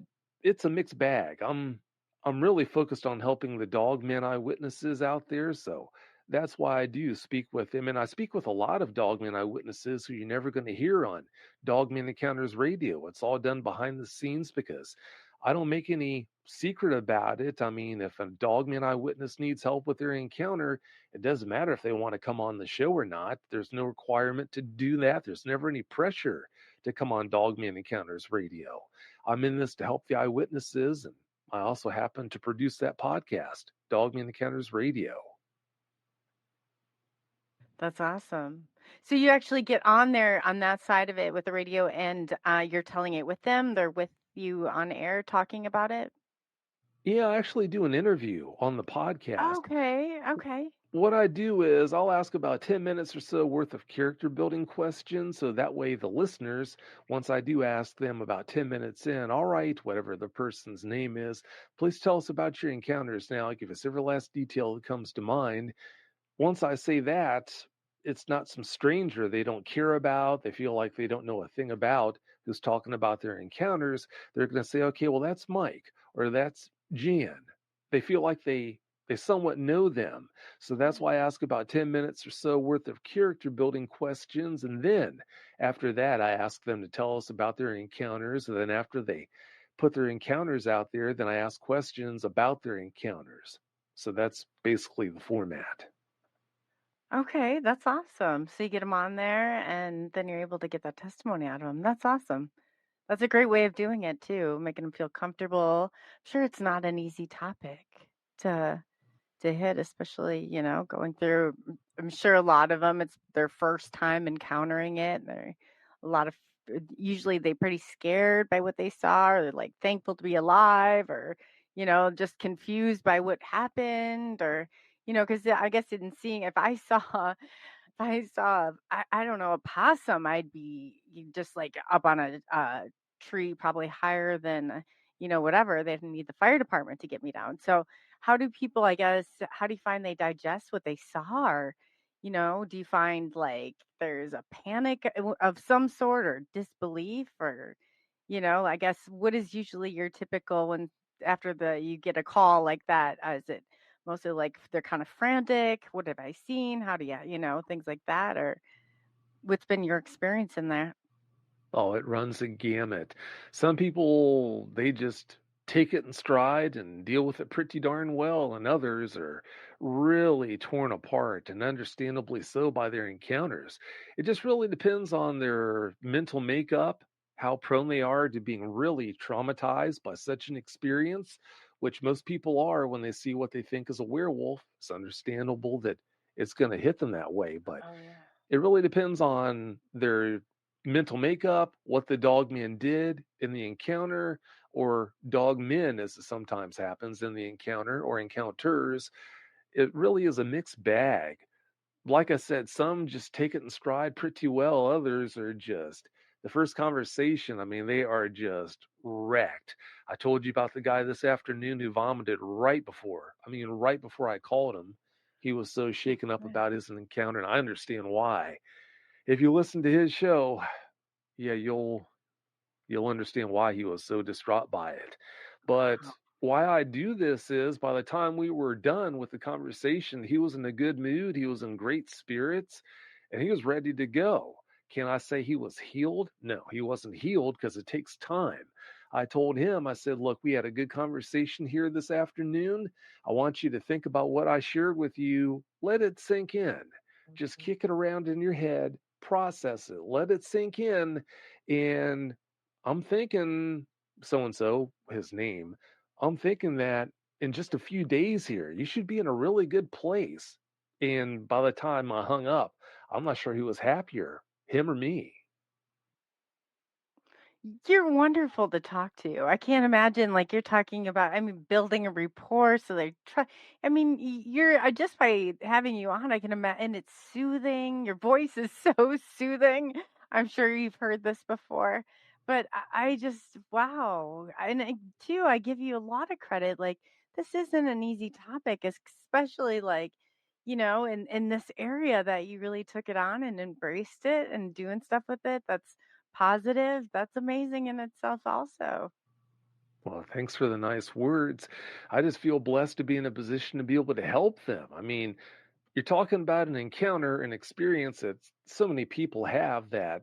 it's a mixed bag. I'm really focused on helping the Dogman eyewitnesses out there, so that's why I do speak with them, and I speak with a lot of Dogman eyewitnesses who you're never going to hear on Dogman Encounters Radio. It's all done behind the scenes because I don't make any secret about it. I mean, if a Dogman eyewitness needs help with their encounter, it doesn't matter if they want to come on the show or not. There's no requirement to do that. There's never any pressure to come on Dogman Encounters Radio. I'm in this to help the eyewitnesses, and I also happen to produce that podcast, Dogman Encounters Radio. That's awesome. So you actually get on there on that side of it with the radio, and you're telling it with them. They're with you on air talking about it. Yeah, I actually do an interview on the podcast. Okay. Okay. What I do is I'll ask about 10 minutes or so worth of character building questions. So that way, the listeners, once I do ask them about 10 minutes in, all right, whatever the person's name is, please tell us about your encounters now. Give us every last detail that comes to mind. Once I say that, it's not some stranger they don't care about, they feel like they don't know a thing about, who's talking about their encounters. They're going to say, okay, well, that's Mike or that's Jan. They feel like they somewhat know them. So that's why I ask about 10 minutes or so worth of character building questions. And then after that, I ask them to tell us about their encounters. And then after they put their encounters out there, then I ask questions about their encounters. So that's basically the format. Okay, that's awesome. So you get them on there, and then you're able to get that testimony out of them. That's awesome. That's a great way of doing it too, making them feel comfortable. I'm sure it's not an easy topic to hit, especially, going through. I'm sure a lot of them, it's their first time encountering it. A lot of usually they pretty scared by what they saw, or they're like thankful to be alive, or just confused by what happened, or because I guess in seeing, if I saw I don't know, a possum, I'd be just like up on a tree, probably higher than whatever. They'd need the fire department to get me down. So how do people, I guess, how do you find they digest what they saw? Or do you find like there's a panic of some sort, or disbelief, or I guess, what is usually your typical when after you get a call like that? Is it mostly like they're kind of frantic? What have I seen? How do you, things like that? Or what's been your experience in that? Oh, it runs a gamut. Some people, they just take it in stride and deal with it pretty darn well, and others are really torn apart, and understandably so, by their encounters. It just really depends on their mental makeup, how prone they are to being really traumatized by such an experience, which most people are when they see what they think is a werewolf. It's understandable that it's going to hit them that way, but Oh yeah. it really depends on their mental makeup, what the dogman did in the encounter, or dogmen, as it sometimes happens in the encounter or encounters. It really is a mixed bag. Like I said, some just take it in stride pretty well. Others are just, the first conversation, I mean, they are just wrecked. I told you about the guy this afternoon who vomited right before I called him. He was so shaken up Man. about his encounter, and I understand why. If you listen to his show, yeah, you'll understand why he was so distraught by it. But Wow. why I do this is, by the time we were done with the conversation, he was in a good mood, he was in great spirits, and he was ready to go. Can I say he was healed? No, he wasn't healed, because it takes time. I told him, I said, look, we had a good conversation here this afternoon. I want you to think about what I shared with you. Let it sink in. Just kick it around in your head, process it, let it sink in. And I'm thinking, so and so, his name, I'm thinking that in just a few days here, you should be in a really good place. And by the time I hung up, I'm not sure who was happier, him or me. You're wonderful to talk to. I can't imagine, like, you're talking about, I mean, building a rapport, so they try. I mean, you're just by having you on, I can imagine, and it's soothing. Your voice is so soothing. I'm sure you've heard this before, but I just, wow. And too, I give you a lot of credit. Like, this isn't an easy topic, especially like, in this area that you really took it on and embraced it and doing stuff with it. That's positive. That's amazing in itself also. Well, thanks for the nice words. I just feel blessed to be in a position to be able to help them. I mean, you're talking about an encounter, an experience that so many people have, that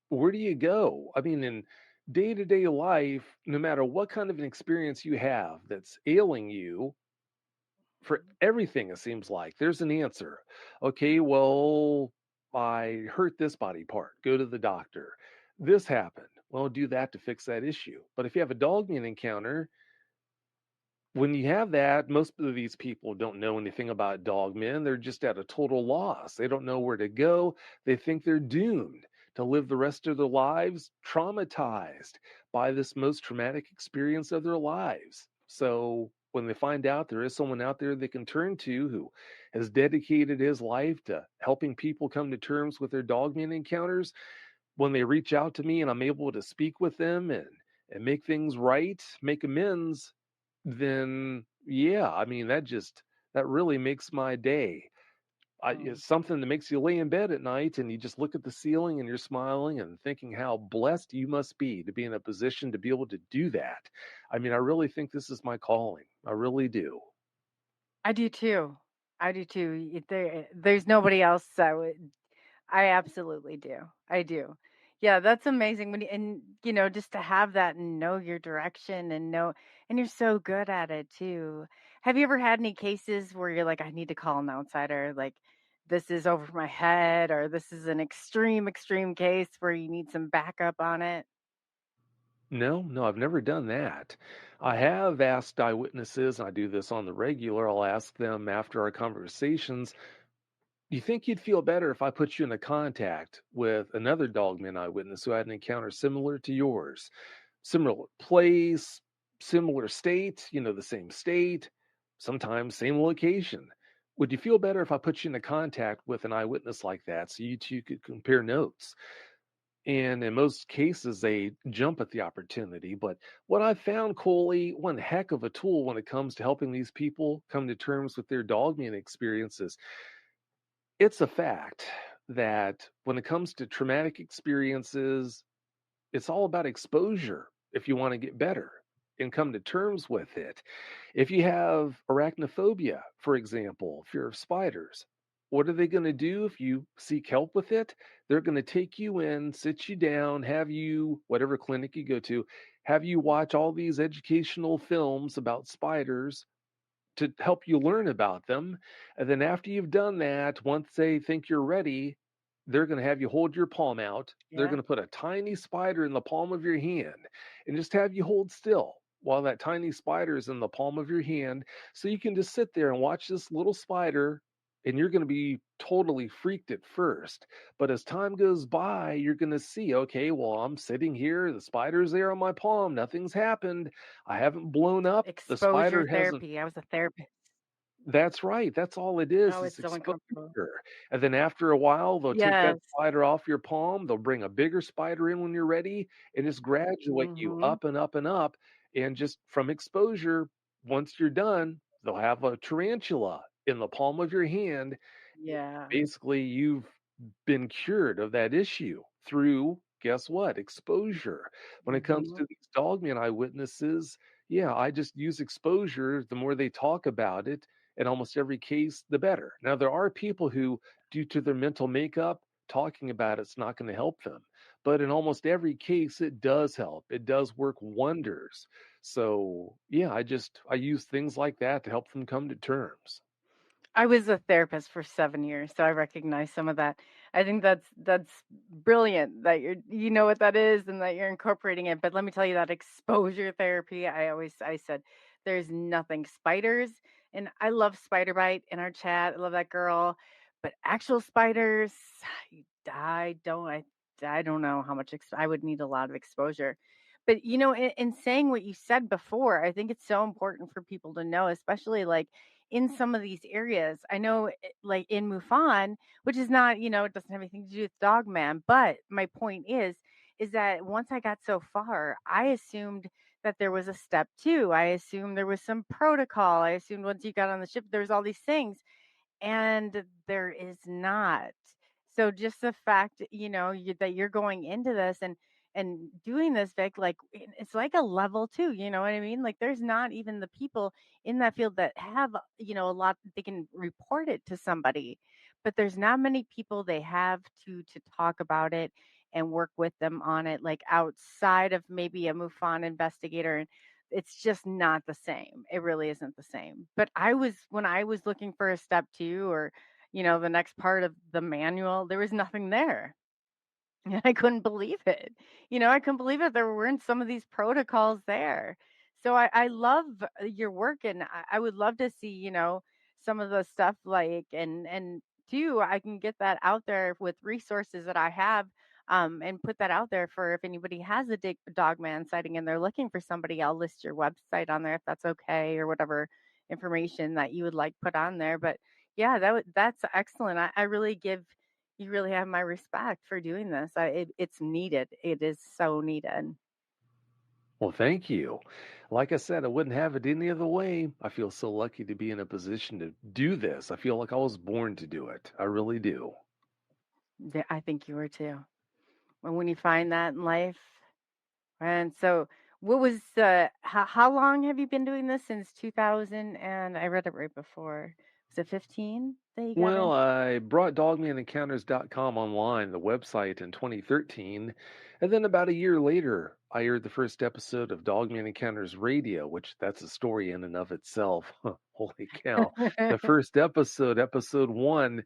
where do you go? I mean, in day to day life, no matter what kind of an experience you have that's ailing you, for everything, it seems like there's an answer. Okay, well, I hurt this body part, go to the doctor. This happened. Well, do that to fix that issue. But if you have a dogman encounter, when you have that, most of these people don't know anything about dogmen. They're just at a total loss. They don't know where to go. They think they're doomed to live the rest of their lives traumatized by this most traumatic experience of their lives. So when they find out there is someone out there they can turn to who has dedicated his life to helping people come to terms with their dogman encounters, when they reach out to me and I'm able to speak with them and make things right, make amends, then yeah, I mean, that really makes my day. Mm. It's something that makes you lay in bed at night and you just look at the ceiling and you're smiling and thinking how blessed you must be to be in a position to be able to do that. I mean, I really think this is my calling. I really do. I do too. I do too. There's nobody else I absolutely do. I do. Yeah, that's amazing when and just to have that and know your direction and know, and you're so good at it too. Have you ever had any cases where you're like, I need to call an outsider, like this is over my head, or this is an extreme case where you need some backup on it? No, no, I've never done that. I have asked eyewitnesses, and I do this on the regular. I'll ask them after our conversations, you think you'd feel better if I put you into contact with another Dogman eyewitness who had an encounter similar to yours? Similar place, similar state, the same state, sometimes same location. Would you feel better if I put you into contact with an eyewitness like that so you two could compare notes? And in most cases, they jump at the opportunity. But what I've found, Coley, one heck of a tool when it comes to helping these people come to terms with their Dogman experiences, it's a fact that when it comes to traumatic experiences, it's all about exposure if you want to get better and come to terms with it. If you have arachnophobia, for example, fear of spiders, what are they going to do if you seek help with it? They're going to take you in, sit you down, have you, whatever clinic you go to, have you watch all these educational films about spiders to help you learn about them. And then after you've done that, once they think you're ready, they're going to have you hold your palm out. They're Yeah. going to put a tiny spider in the palm of your hand and just have you hold still while that tiny spider is in the palm of your hand. So you can just sit there and watch this little spider, and you're going to be totally freaked at first. But as time goes by, you're going to see, okay, well, I'm sitting here. The spider's there on my palm. Nothing's happened. I haven't blown up. The Exposure spider hasn't. therapy. I was a therapist. That's right. That's all it Oh, is it's so uncomfortable. exposure. And then after a while, they'll take that Yes. spider off your palm. They'll bring a bigger spider in when you're ready and just graduate you Hmm. up and up and up. And just from exposure, once you're done, they'll have a tarantula in the palm of your hand. Yeah. Basically, you've been cured of that issue through, guess what, exposure. When it comes Hmm. to these Dogman eyewitnesses, yeah, I just use exposure. The more they talk about it, in almost every case, the better. Now, there are people who, due to their mental makeup, talking about it's not going to help them. But in almost every case, it does help. It does work wonders. So, yeah, I use things like that to help them come to terms. I was a therapist for 7 years, so I recognize some of that. I think that's brilliant that you know what that is and that you're incorporating it. But let me tell you that exposure therapy, I said there's nothing spiders, and I love spider bite in our chat. I love that girl, but actual spiders, I don't know how much I would need a lot of exposure. But in saying what you said before, I think it's so important for people to know, especially like in some of these areas. I know, like in MUFON, which is not, it doesn't have anything to do with Dogman. But my point is that once I got so far, I assumed that there was a step two. I assumed there was some protocol. I assumed once you got on the ship, there was all these things, and there is not. So just the fact, that you're going into this and doing this, Vic, like it's like a level two. You know what I mean? Like there's not even the people in that field that have, a lot they can report it to somebody, but there's not many people they have to talk about it and work with them on it, like outside of maybe a MUFON investigator. And it's just not the same. It really isn't the same. But when I was looking for a step two, or, the next part of the manual, there was nothing there. And I couldn't believe it. I couldn't believe it. There weren't some of these protocols there. So I love your work, and I would love to see, some of the stuff like, and too, I can get that out there with resources that I have, and put that out there for if anybody has a Dogman sighting and they're looking for somebody. I'll list your website on there if that's okay, or whatever information that you would like put on there. But yeah, that's excellent. I really give you really have my respect for doing this. It's needed. It is so needed. Well, thank you. Like I said, I wouldn't have it any other way. I feel so lucky to be in a position to do this. I feel like I was born to do it. I really do. Yeah, I think you were too. And when you find that in life, and so what was how long have you been doing this? Since 2000? And I read it right before. Was it 15 that you got Well, in? I brought dogmanencounters.com online, the website, in 2013. And then about a year later, I aired the first episode of Dogman Encounters Radio, which that's a story in and of itself. Holy cow. The first episode, episode one,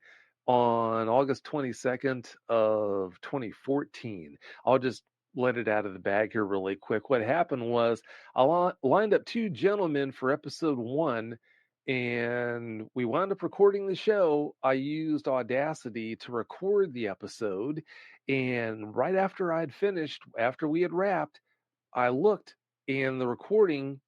on August 22nd of 2014. I'll just let it out of the bag here really quick. What happened was I lined up two gentlemen for episode one, and we wound up recording the show. I used Audacity to record the episode, and right after I'd finished, after we had wrapped, I looked, and the recording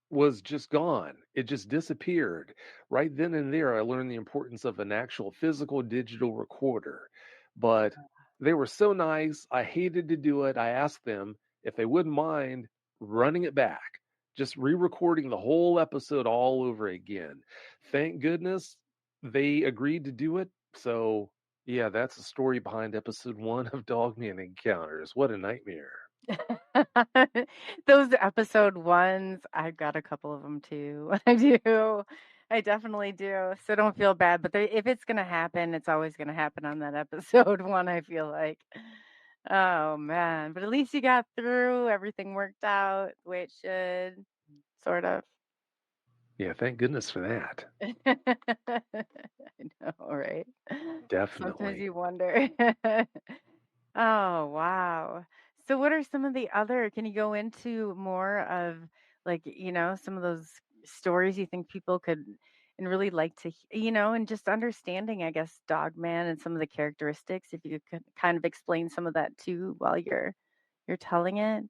was just gone. It just disappeared. Right then and there, I learned the importance of an actual physical digital recorder. But they were so nice. I hated to do it. I asked them if they wouldn't mind running it back, just re-recording the whole episode all over again. Thank goodness they agreed to do it. So yeah, that's the story behind episode 1 of Dogman Encounters. What a nightmare. Those episode ones, I've got a couple of them too. I do. I definitely do. So don't feel bad. But if it's going to happen, it's always going to happen on that episode one, I feel like. Oh, man. But at least you got through. Everything worked out the way it should, sort of. Yeah, thank goodness for that. I know, right? Sometimes Definitely. you wonder. Oh, wow. So what are some of the other, can you go into more of like, some of those stories you think people could and really like to, and just understanding, I guess, Dogman and some of the characteristics, if you could kind of explain some of that too while you're telling it.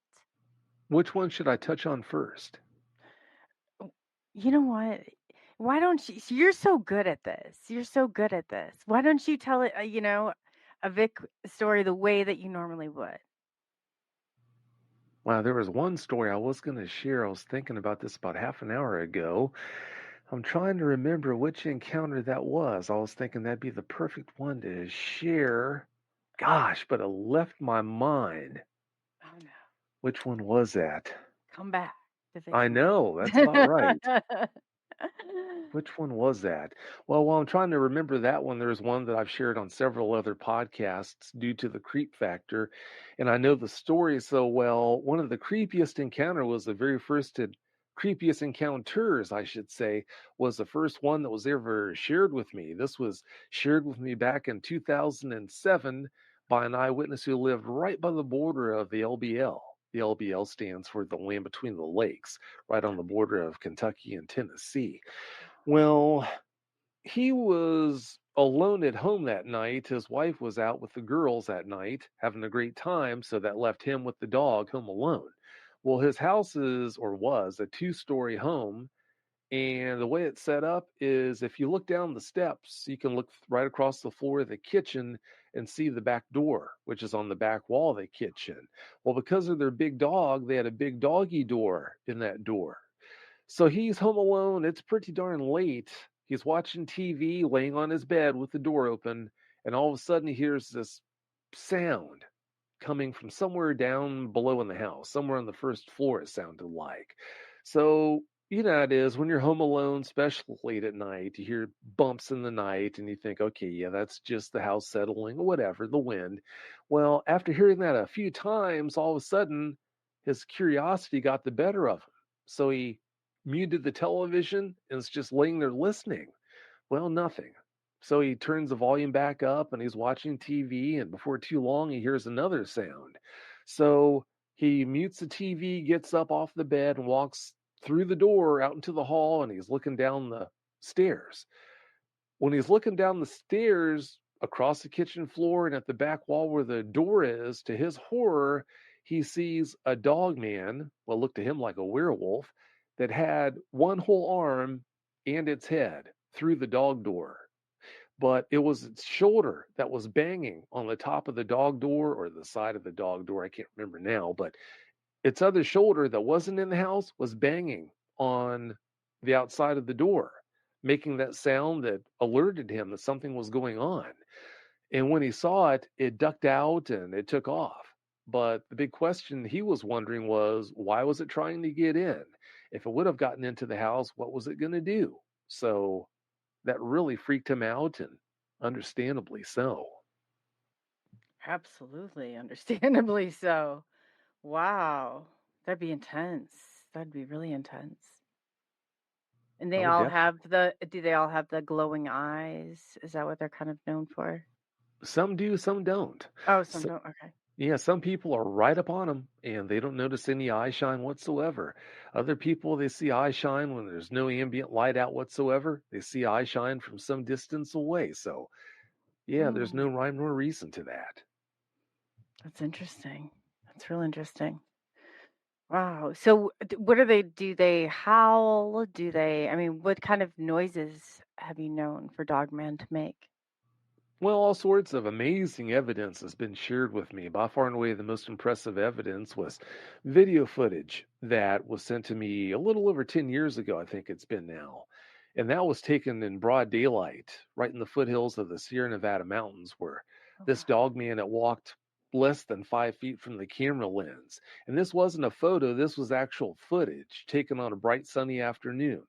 Which one should I touch on first? You know what? Why don't you? You're so good at this. You're so good at this. Why don't you tell it, a Vic story the way that you normally would? Wow, there was one story I was going to share. I was thinking about this about half an hour ago. I'm trying to remember which encounter that was. I was thinking that'd be the perfect one to share. Gosh, but it left my mind. Oh no. Which one was that? Come back to Vic I Cundiff. know, that's about right. Which one was that? Well, while I'm trying to remember that one, there's one that I've shared on several other podcasts due to the creep factor. And I know the story so well. One of the creepiest encounter was the very first creepiest encounters, I should say, was the first one that was ever shared with me. This was shared with me back in 2007 by an eyewitness who lived right by the border of the LBL. The LBL stands for the Land Between the Lakes, right on the border of Kentucky and Tennessee. Well, he was alone at home that night. His wife was out with the girls that night, having a great time, so that left him with the dog home alone. Well, his house was a 2-story home, and the way it's set up is if you look down the steps, you can look right across the floor of the kitchen and see the back door, which is on the back wall of the kitchen. Well, because of their big dog, they had a big doggy door in that door. So he's home alone. It's pretty darn late. He's watching TV, laying on his bed with the door open, and all of a sudden he hears this sound coming from somewhere down below in the house, somewhere on the first floor, it sounded like. So, you know how it is when you're home alone, especially late at night, you hear bumps in the night and you think, okay, yeah, that's just the house settling or whatever, the wind. Well, after hearing that a few times, all of a sudden his curiosity got the better of him. So he muted the television and is just laying there listening. Well, nothing. So he turns the volume back up and he's watching TV, and before too long, he hears another sound. So he mutes the TV, gets up off the bed, and walks through the door out into the hall, and he's looking down the stairs. When he's looking down the stairs across the kitchen floor and at the back wall where the door is, to his horror, he sees a dog man, what looked to him like a werewolf, that had one whole arm and its head through the dog door. But it was its shoulder that was banging on the top of the dog door or the side of the dog door. I can't remember now, but its other shoulder that wasn't in the house was banging on the outside of the door, making that sound that alerted him that something was going on. And when he saw it, it ducked out and it took off. But the big question he was wondering was, why was it trying to get in? If it would have gotten into the house, what was it going to do? So that really freaked him out, and understandably so. Absolutely, understandably so. Wow. That'd be intense. That'd be really intense. And they Oh, all definitely. do they all have the glowing eyes? Is that what they're kind of known for? Some do, some don't. Oh, some So, don't. Okay. Yeah, some people are right up on them and they don't notice any eye shine whatsoever. Other people, they see eye shine when there's no ambient light out whatsoever. They see eye shine from some distance away. So, yeah, there's no Mm, rhyme nor reason to that. that's interesting. That's real interesting. Wow. So, what do they do? They howl? Do they? I mean, what kind of noises have you known for Dogman to make? Well, all sorts of amazing evidence has been shared with me. By far and away, the most impressive evidence was video footage that was sent to me a little over 10 years ago, I think it's been now. And that was taken in broad daylight, right in the foothills of the Sierra Nevada mountains, where Oh, this dog man had walked less than 5 feet from the camera lens. And this wasn't a photo, this was actual footage taken on a bright sunny afternoon.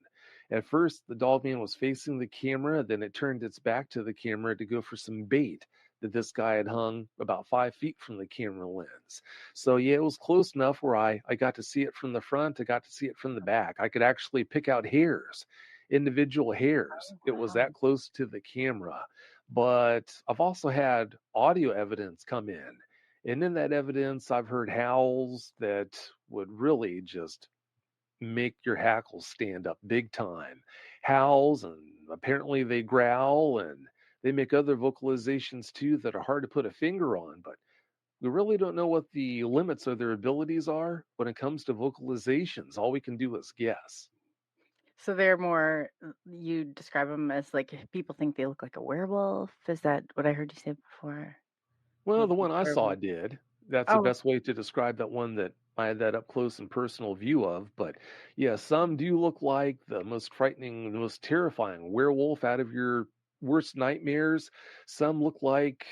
At first, the dog man was facing the camera, then it turned its back to the camera to go for some bait that this guy had hung about 5 feet from the camera lens. So, yeah, it was close enough where I got to see it from the front, I got to see it from the back. I could actually pick out hairs, individual hairs. It was wow. that close to the camera. But I've also had audio evidence come in. And in that evidence, I've heard howls that would really just make your hackles stand up big time. Howls, and apparently they growl, and they make other vocalizations too that are hard to put a finger on, but we really don't know what the limits of their abilities are when it comes to vocalizations. All we can do is guess. So they're more, you describe them as like people think they look like a werewolf. Is that what I heard you say before? Well, Look the like one I a saw werewolf. did. That's the Oh, best way to describe that one that I had that up close and personal view of. But yeah, some do look like the most frightening, the most terrifying werewolf out of your worst nightmares. Some look like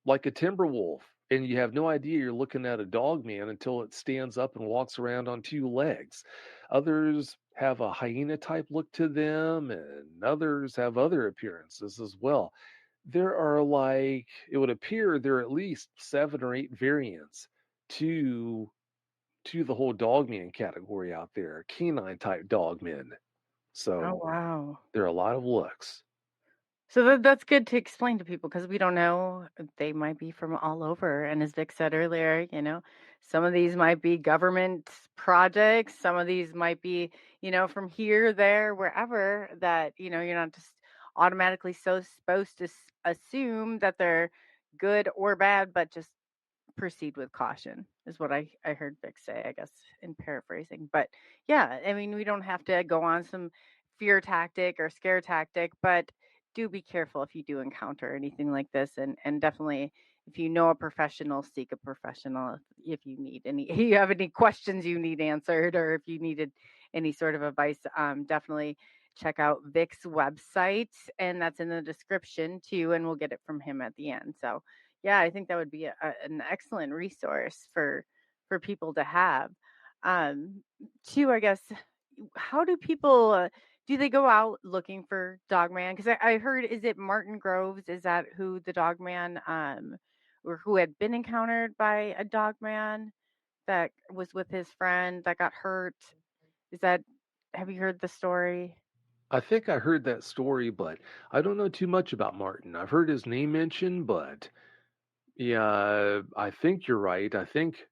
a timber wolf, and you have no idea you're looking at a dog man until it stands up and walks around on two legs. Others have a hyena type look to them, and others have other appearances as well. There are like, it would appear there are at least 7 or 8 variants to the whole dogman category out there, canine type dogmen. oh, So wow. there are a lot of looks. So that's good to explain to people because we don't know. They might be from all over. And as Vic said earlier, some of these might be government projects. Some of these might be, from here, there, wherever that, you're not just automatically so supposed to assume that they're good or bad, but just proceed with caution is what I heard Vic say, I guess, in paraphrasing. But yeah, I mean, we don't have to go on some fear tactic or scare tactic, but do be careful if you do encounter anything like this. And definitely, if you know a professional, seek a professional. If you need any, you have any questions you need answered, or if you needed any sort of advice, definitely check out Vic's website, and that's in the description too, and we'll get it from him at the end. So yeah, I think that would be an excellent resource for people to have. Um, Too, I guess. How do people do they go out looking for Dogman? Because I heard, is it Martin Groves? Is that who the Dogman or who had been encountered by a Dogman that was with his friend that got hurt? Is that, have you heard the story? I think I heard that story, but I don't know too much about Martin. I've heard his name mentioned, but yeah, I think you're right. I think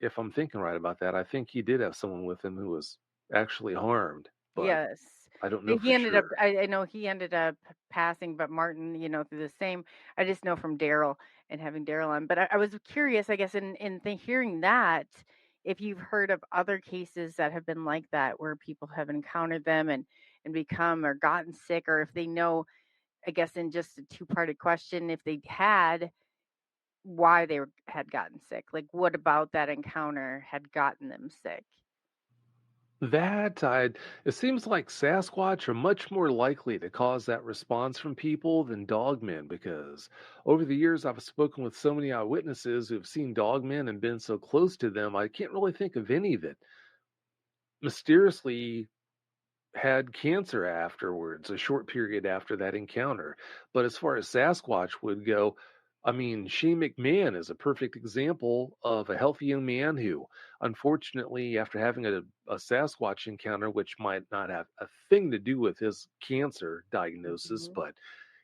if I'm thinking right about that, I think he did have someone with him who was actually harmed, but Yes. I don't know He for ended up, sure. I know he ended up passing, but Martin, through the same, I just know from Daryl and having Daryl on. But I was curious, I guess, in hearing that, if you've heard of other cases that have been like that, where people have encountered them and become or gotten sick, or if they know, I guess, in just a two-parted question, if they had, why they had gotten sick. Like, what about that encounter had gotten them sick? That I It seems like Sasquatch are much more likely to cause that response from people than dogmen because over the years I've spoken with so many eyewitnesses who've seen dogmen and been so close to them, I can't really think of any that mysteriously had cancer afterwards, a short period after that encounter. But as far as Sasquatch would go, I mean, Shane McMahon is a perfect example of a healthy young man who, unfortunately, after having a Sasquatch encounter, which might not have a thing to do with his cancer diagnosis, Mhm. but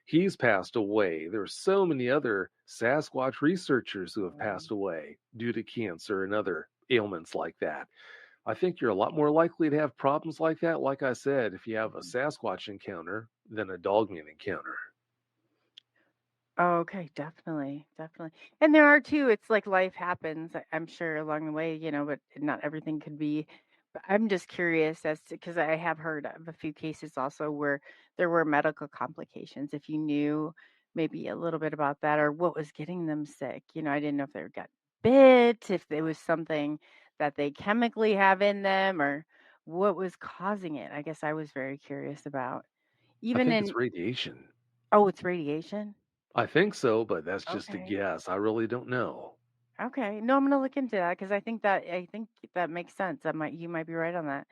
He's passed away. There are so many other Sasquatch researchers who have passed away due to cancer and other ailments like that. I think you're a lot more likely to have problems like that, like I said, if you have a Sasquatch encounter than a Dogman encounter. Oh, okay, definitely, definitely. And there are too, it's like life happens, I'm sure along the way, but not everything could be. But I'm just curious as to, because I have heard of a few cases also where there were medical complications. If you knew maybe a little bit about that or what was getting them sick, I didn't know if they got bit, if it was something that they chemically have in them or what was causing it. I guess I was very curious about. I Even think in, it's radiation. oh, it's radiation? I think so, but that's just a Okay. guess. I really don't know. Okay. No, I'm gonna look into that because I think that makes sense. You might be right on that.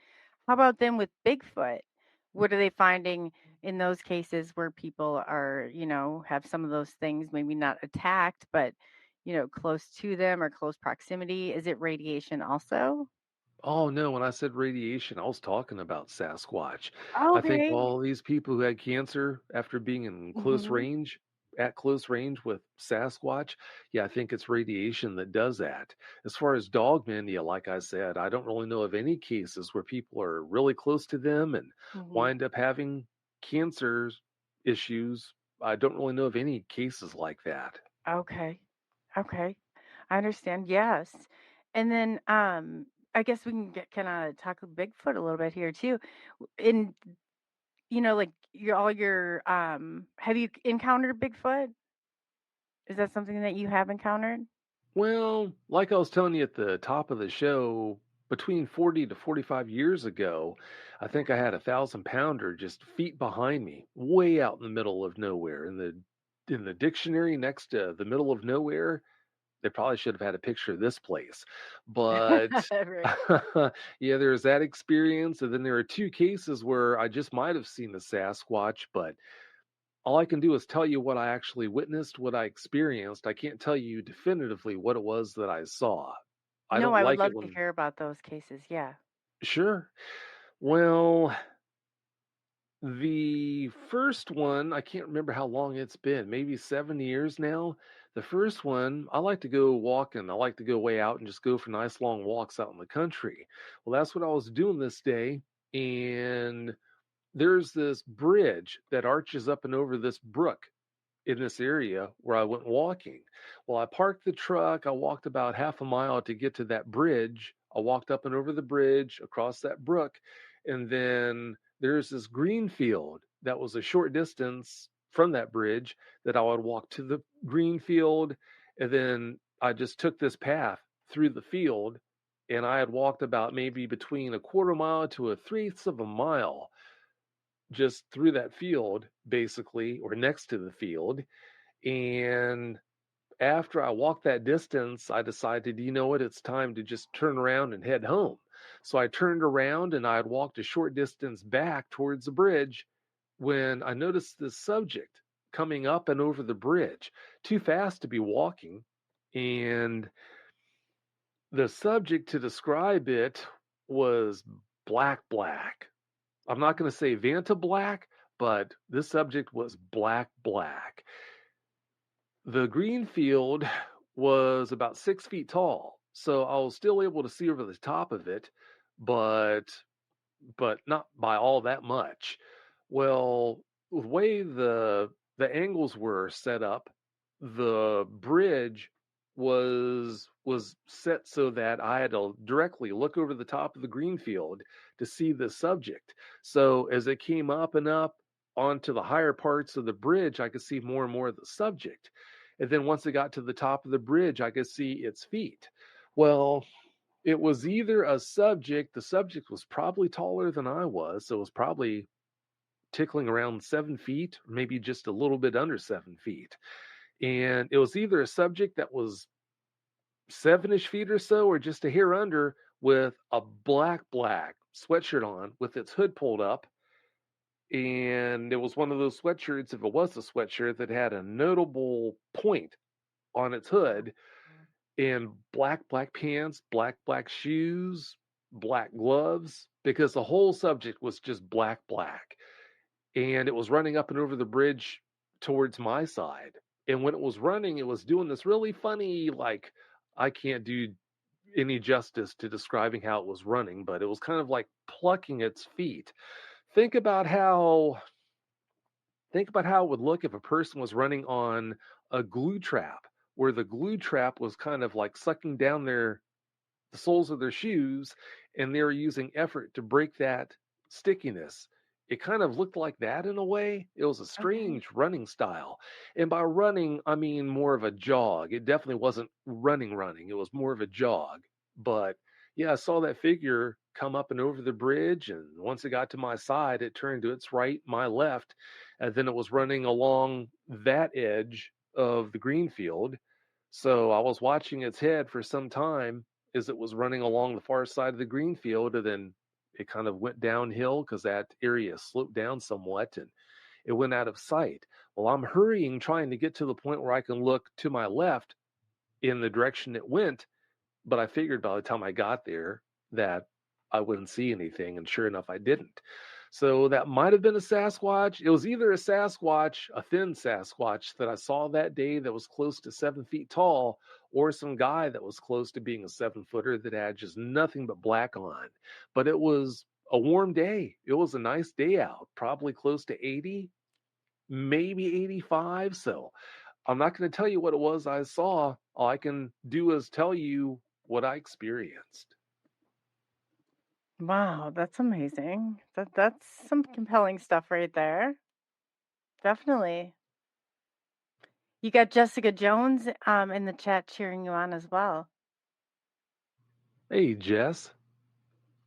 How about then with Bigfoot? What are they finding in those cases where people are, have some of those things maybe not attacked, but close to them or close proximity? Is it radiation also? Oh no, when I said radiation, I was talking about Sasquatch. I think Okay. all these people who had cancer after being Hmm. at close range with Sasquatch, yeah, I think it's radiation that does that. As far as dogmen, yeah, like I said, I don't really know of any cases where people are really close to them and Hmm. wind up having cancer issues. I don't really know of any cases like that. Okay. Okay. I understand. Yes. And then I guess we can get kind of talk Bigfoot a little bit here too. In like have you encountered Bigfoot? Is that something that you have encountered? Well, like I was telling you at the top of the show, between 40 to 45 years ago, I think I had 1,000 pounder just feet behind me, way out in the middle of nowhere. In the dictionary next to the middle of nowhere, they probably should have had a picture of this place. But Right. yeah, there's that experience. And then there are two cases where I just might have seen the Sasquatch, but all I can do is tell you what I actually witnessed, what I experienced. I can't tell you definitively what it was that I saw. I No, don't I would like it love to when, hear about those cases. Yeah. sure. Well, the first one, I can't remember how long it's been, maybe 7 years now. The first one, I like to go walking. I like to go way out and just go for nice long walks out in the country. Well, that's what I was doing this day. And there's this bridge that arches up and over this brook in this area where I went walking. Well, I parked the truck. I walked about half a mile to get to that bridge. I walked up and over the bridge across that brook. And then there's this green field that was a short distance from that bridge that I would walk to the green field. And then I just took this path through the field. And I had walked about maybe between a quarter mile to a three-eighths of a mile just through that field, basically, or next to the field. And after I walked that distance, I decided, you know what, it's time to just turn around and head home. So I turned around and I had walked a short distance back towards the bridge when I noticed this subject coming up and over the bridge, too fast to be walking. And the subject, to describe it, was black, black. I'm not going to say Vanta black, but this subject was black, black. The green field was about 6 feet tall, so I was still able to see over the top of it, but not by all that much. Well, the way the angles were set up, the bridge was set so that I had to directly look over the top of the green field to see the subject. So as it came up and up onto the higher parts of the bridge, I could see more and more of the subject. And then once it got to the top of the bridge, I could see its feet. Well, it was either the subject was probably taller than I was, so it was probably tickling around 7 feet, or maybe just a little bit under 7 feet. And it was either a subject that was 7-ish feet or so, or just a hair under, with a black sweatshirt on with its hood pulled up. And it was one of those sweatshirts, if it was a sweatshirt, that had a notable point on its hood, and black pants, black shoes, black gloves, because the whole subject was just black. And it was running up and over the bridge towards my side. And when it was running, it was doing this really funny, like, I can't do any justice to describing how it was running, but it was kind of like plucking its feet. Think about how it would look if a person was running on a glue trap, where the glue trap was kind of like sucking down the soles of their shoes, and they were using effort to break that stickiness. It kind of looked like that in a way. It was a Okay. strange running style. And by running, I mean more of a jog. It definitely wasn't running. It was more of a jog. But yeah, I saw that figure come up and over the bridge. And once it got to my side, it turned to its right, my left. And then it was running along that edge of the green field. So I was watching its head for some time as it was running along the far side of the green field, and then it kind of went downhill because that area sloped down somewhat, and it went out of sight. Well, I'm hurrying, trying to get to the point where I can look to my left in the direction it went, but I figured by the time I got there that I wouldn't see anything, and sure enough, I didn't. So that might have been a Sasquatch. It was either a Sasquatch, a thin Sasquatch that I saw that day that was close to 7 feet tall, or some guy that was close to being a 7-footer that had just nothing but black on. But it was a warm day. It was a nice day out, probably close to 80, maybe 85. So I'm not going to tell you what it was I saw. All I can do is tell you what I experienced. Wow, that's amazing. That's some compelling stuff right there. Definitely. You got Jessica Jones in the chat cheering you on as well. Hey, Jess.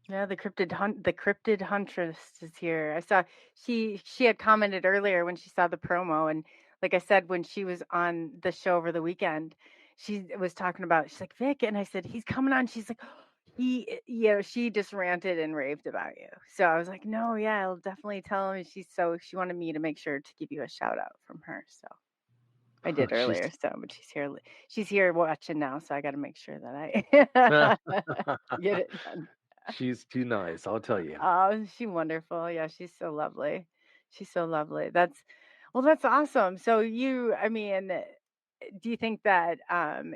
Yeah, the cryptid huntress is here. I saw she had commented earlier when she saw the promo, and like I said, when she was on the show over the weekend, she was talking about, she's like, Vic, and I said, he's coming on. She's like, she just ranted and raved about you. So I was like, no, yeah, I'll definitely tell him. She wanted me to make sure to give you a shout out from her. So I did She's earlier. So, but she's here watching now. So I got to make sure that I get it done. she's too nice, I'll tell you. Oh, she's wonderful. Yeah, she's so lovely. She's so lovely. That's awesome. So I mean, do you think that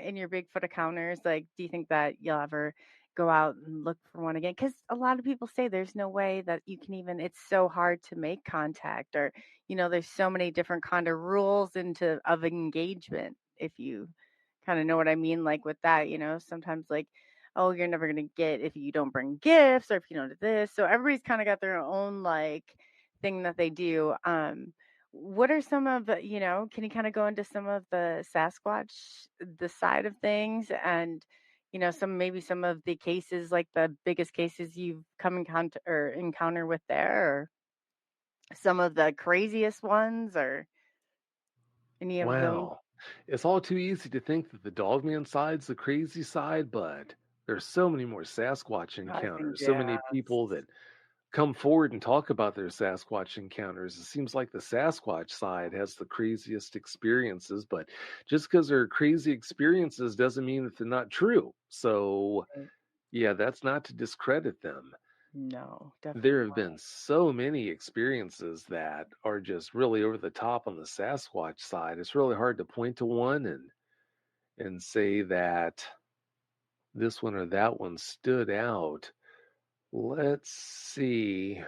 in your Bigfoot encounters, like, do you think that you'll ever go out and look for one again? Because a lot of people say there's no way that you can even, it's so hard to make contact, or, there's so many different kind of rules of engagement, if you kind of know what I mean, like with that, sometimes like, oh, you're never going to get if you don't bring gifts, or if you don't do this. So everybody's kind of got their own like thing that they do. What are some of the, can you kind of go into some of the Sasquatch, the side of things, and, some of the cases, like the biggest cases you've come encounter with there, or some of the craziest ones, or any of those? Wow. It's all too easy to think that the Dogman side's the crazy side, but there's so many more Sasquatch I think, encounters, so many yes. people that come forward and talk about their Sasquatch encounters. It seems like the Sasquatch side has the craziest experiences, but just because they're crazy experiences doesn't mean that they're not true. So, Right. yeah, that's not to discredit them. No, definitely There have been so many experiences that are just really over the top on the Sasquatch side. It's really hard to point to one and say that this one or that one stood out. Let's see.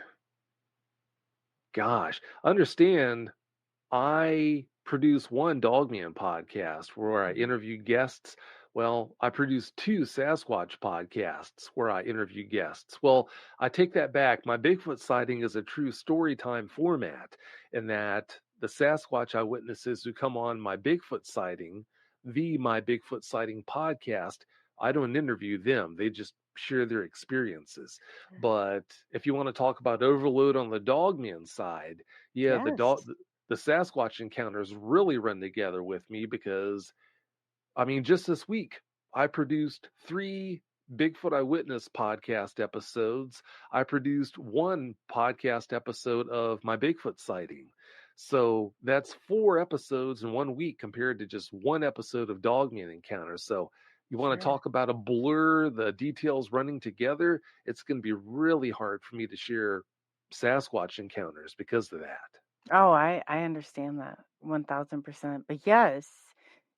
Gosh, understand I produce one Dogman podcast where I interview guests. Well, I produce two Sasquatch podcasts where I interview guests. Well, I take that back. My Bigfoot sighting is a true story time format, in that the Sasquatch eyewitnesses who come on my Bigfoot sighting, My Bigfoot Sighting podcast, I don't interview them. They just share their experiences. But if you want to talk about overload on the Dogman side, yeah, yes. the Sasquatch encounters really run together with me because, I mean, just this week, I produced 3 Bigfoot Eyewitness podcast episodes. I produced 1 podcast episode of my Bigfoot sighting. So that's 4 episodes in 1 week compared to just 1 episode of Dogman Encounters. So you want to Sure. talk about a blur, the details running together, it's going to be really hard for me to share Sasquatch encounters because of that. Oh, I understand that 1000%. But yes,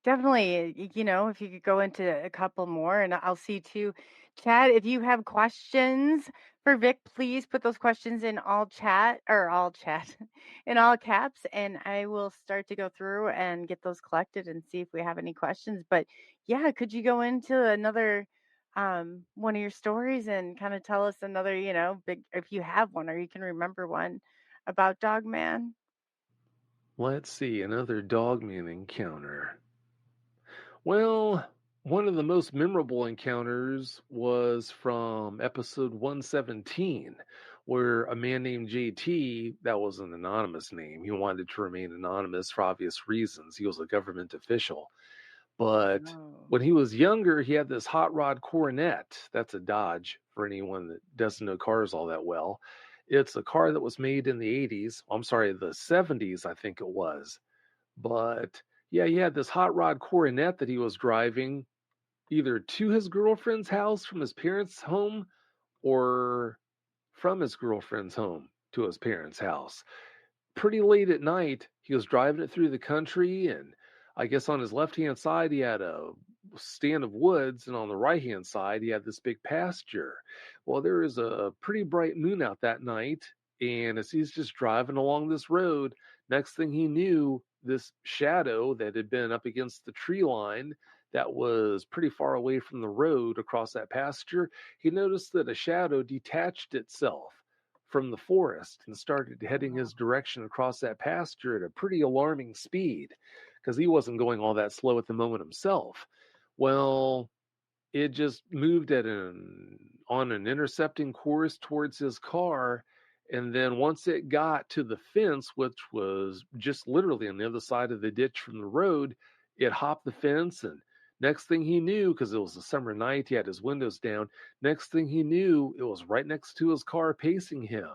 definitely, if you could go into a couple more, and I'll see too. Chad, if you have questions for Vic, please put those questions in all chat, in all caps, and I will start to go through and get those collected and see if we have any questions. But yeah, could you go into another one of your stories and kind of tell us another, big, if you have one or you can remember one about Dogman? Let's see, another Dogman encounter. Well, one of the most memorable encounters was from episode 117, where a man named JT, that was an anonymous name, he wanted to remain anonymous for obvious reasons. He was a government official. But Oh. when he was younger, he had this hot rod Coronet. That's a Dodge for anyone that doesn't know cars all that well. It's a car that was made in the 80s. I'm sorry, the 70s, I think it was. But yeah, he had this hot rod Coronet that he was driving either to his girlfriend's house from his parents' home or from his girlfriend's home to his parents' house. Pretty late at night, he was driving it through the country, and I guess on his left hand side, he had a stand of woods, and on the right hand side, he had this big pasture. Well, there was a pretty bright moon out that night, and as he's just driving along this road, next thing he knew, this shadow that had been up against the tree line that was pretty far away from the road across that pasture, he noticed that a shadow detached itself from the forest and started heading his direction across that pasture at a pretty alarming speed because he wasn't going all that slow at the moment himself. Well, it just moved on an intercepting course towards his car, and then once it got to the fence, which was just literally on the other side of the ditch from the road, it hopped the fence, and next thing he knew, because it was a summer night, he had his windows down, next thing he knew, it was right next to his car pacing him.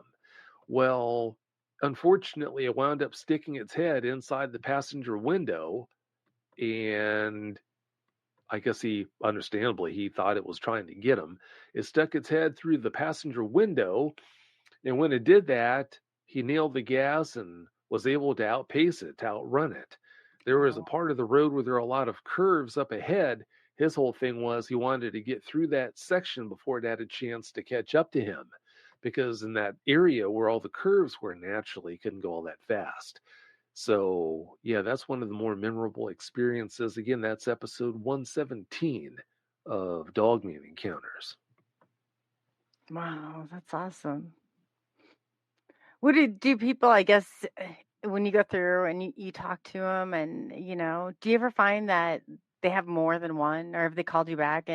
Well, unfortunately, it wound up sticking its head inside the passenger window, and I guess he thought it was trying to get him. It stuck its head through the passenger window, and when it did that, he nailed the gas and was able to outpace it, to outrun it. There was a part of the road where there are a lot of curves up ahead. His whole thing was he wanted to get through that section before it had a chance to catch up to him, because in that area where all the curves were, naturally he couldn't go all that fast. So, yeah, that's one of the more memorable experiences. Again, that's episode 117 of Dogman Encounters. Wow, that's awesome. What do people, I guess, when you go through and you talk to them and, do you ever find that they have more than one or have they called you back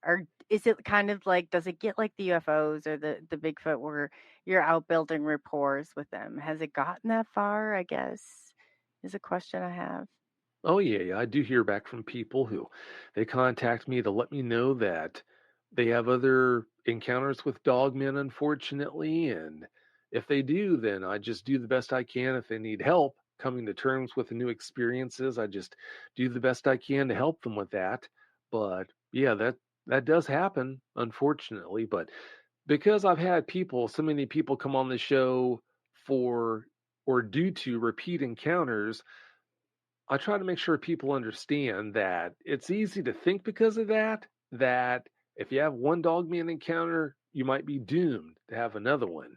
or is it kind of like, does it get like the UFOs or the Bigfoot where you're out building rapport with them? Has it gotten that far, I guess, is a question I have. Oh, yeah, I do hear back from people who they contact me to let me know that they have other encounters with dogmen, unfortunately. And if they do, then I just do the best I can. If they need help coming to terms with the new experiences, I just do the best I can to help them with that. But yeah, that does happen, unfortunately. But because I've had so many people come on the show for or due to repeat encounters, I try to make sure people understand that it's easy to think because of that if you have one dogman encounter, you might be doomed to have another one.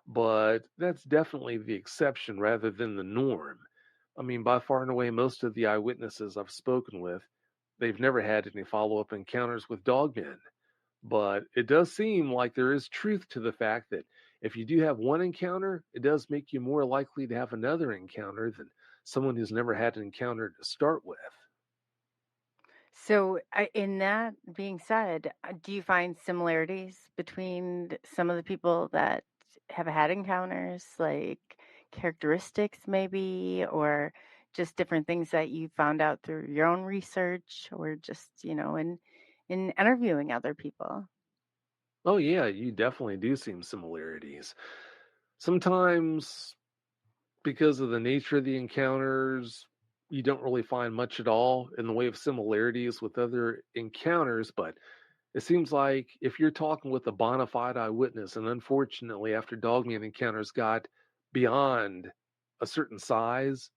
But that's definitely the exception rather than the norm. I mean, by far and away, most of the eyewitnesses I've spoken with, they've never had any follow up encounters with dogmen. But it does seem like there is truth to the fact that if you do have one encounter, it does make you more likely to have another encounter than someone who's never had an encounter to start with. So, in that being said, do you find similarities between some of the people that have had encounters, like characteristics maybe, or just different things that you found out through your own research or just, in interviewing other people? Oh, yeah, you definitely do see similarities. Sometimes, because of the nature of the encounters, you don't really find much at all in the way of similarities with other encounters, but it seems like if you're talking with a bona fide eyewitness, and unfortunately, after Dogman encounters got beyond a certain size,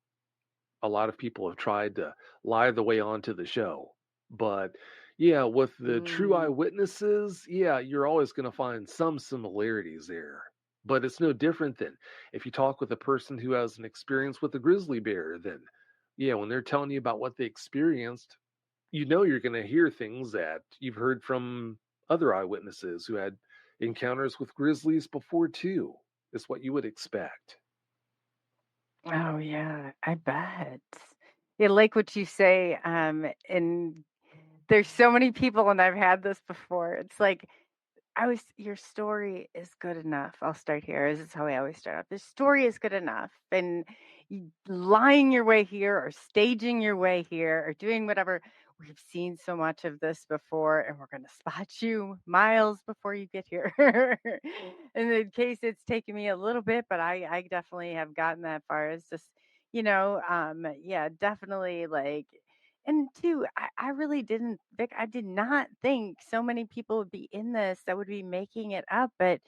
a lot of people have tried to lie their way onto the show. But yeah, with the true Mm. eyewitnesses, yeah, you're always going to find some similarities there. But it's no different than if you talk with a person who has an experience with a grizzly bear, then yeah, when they're telling you about what they experienced, you know you're going to hear things that you've heard from other eyewitnesses who had encounters with grizzlies before too. Is what you would expect. Oh yeah, I bet. Yeah, like what you say, and there's so many people, and I've had this before. It's like your story is good enough. I'll start here. This is how I always start off. The story is good enough. And lying your way here or staging your way here or doing whatever, we've seen so much of this before, and we're going to spot you miles before you get here. In the case, it's taken me a little bit, but I definitely have gotten that far. It's just, yeah, definitely like, and two, I really didn't, Vic, I did not think so many people would be in this that would be making it up. But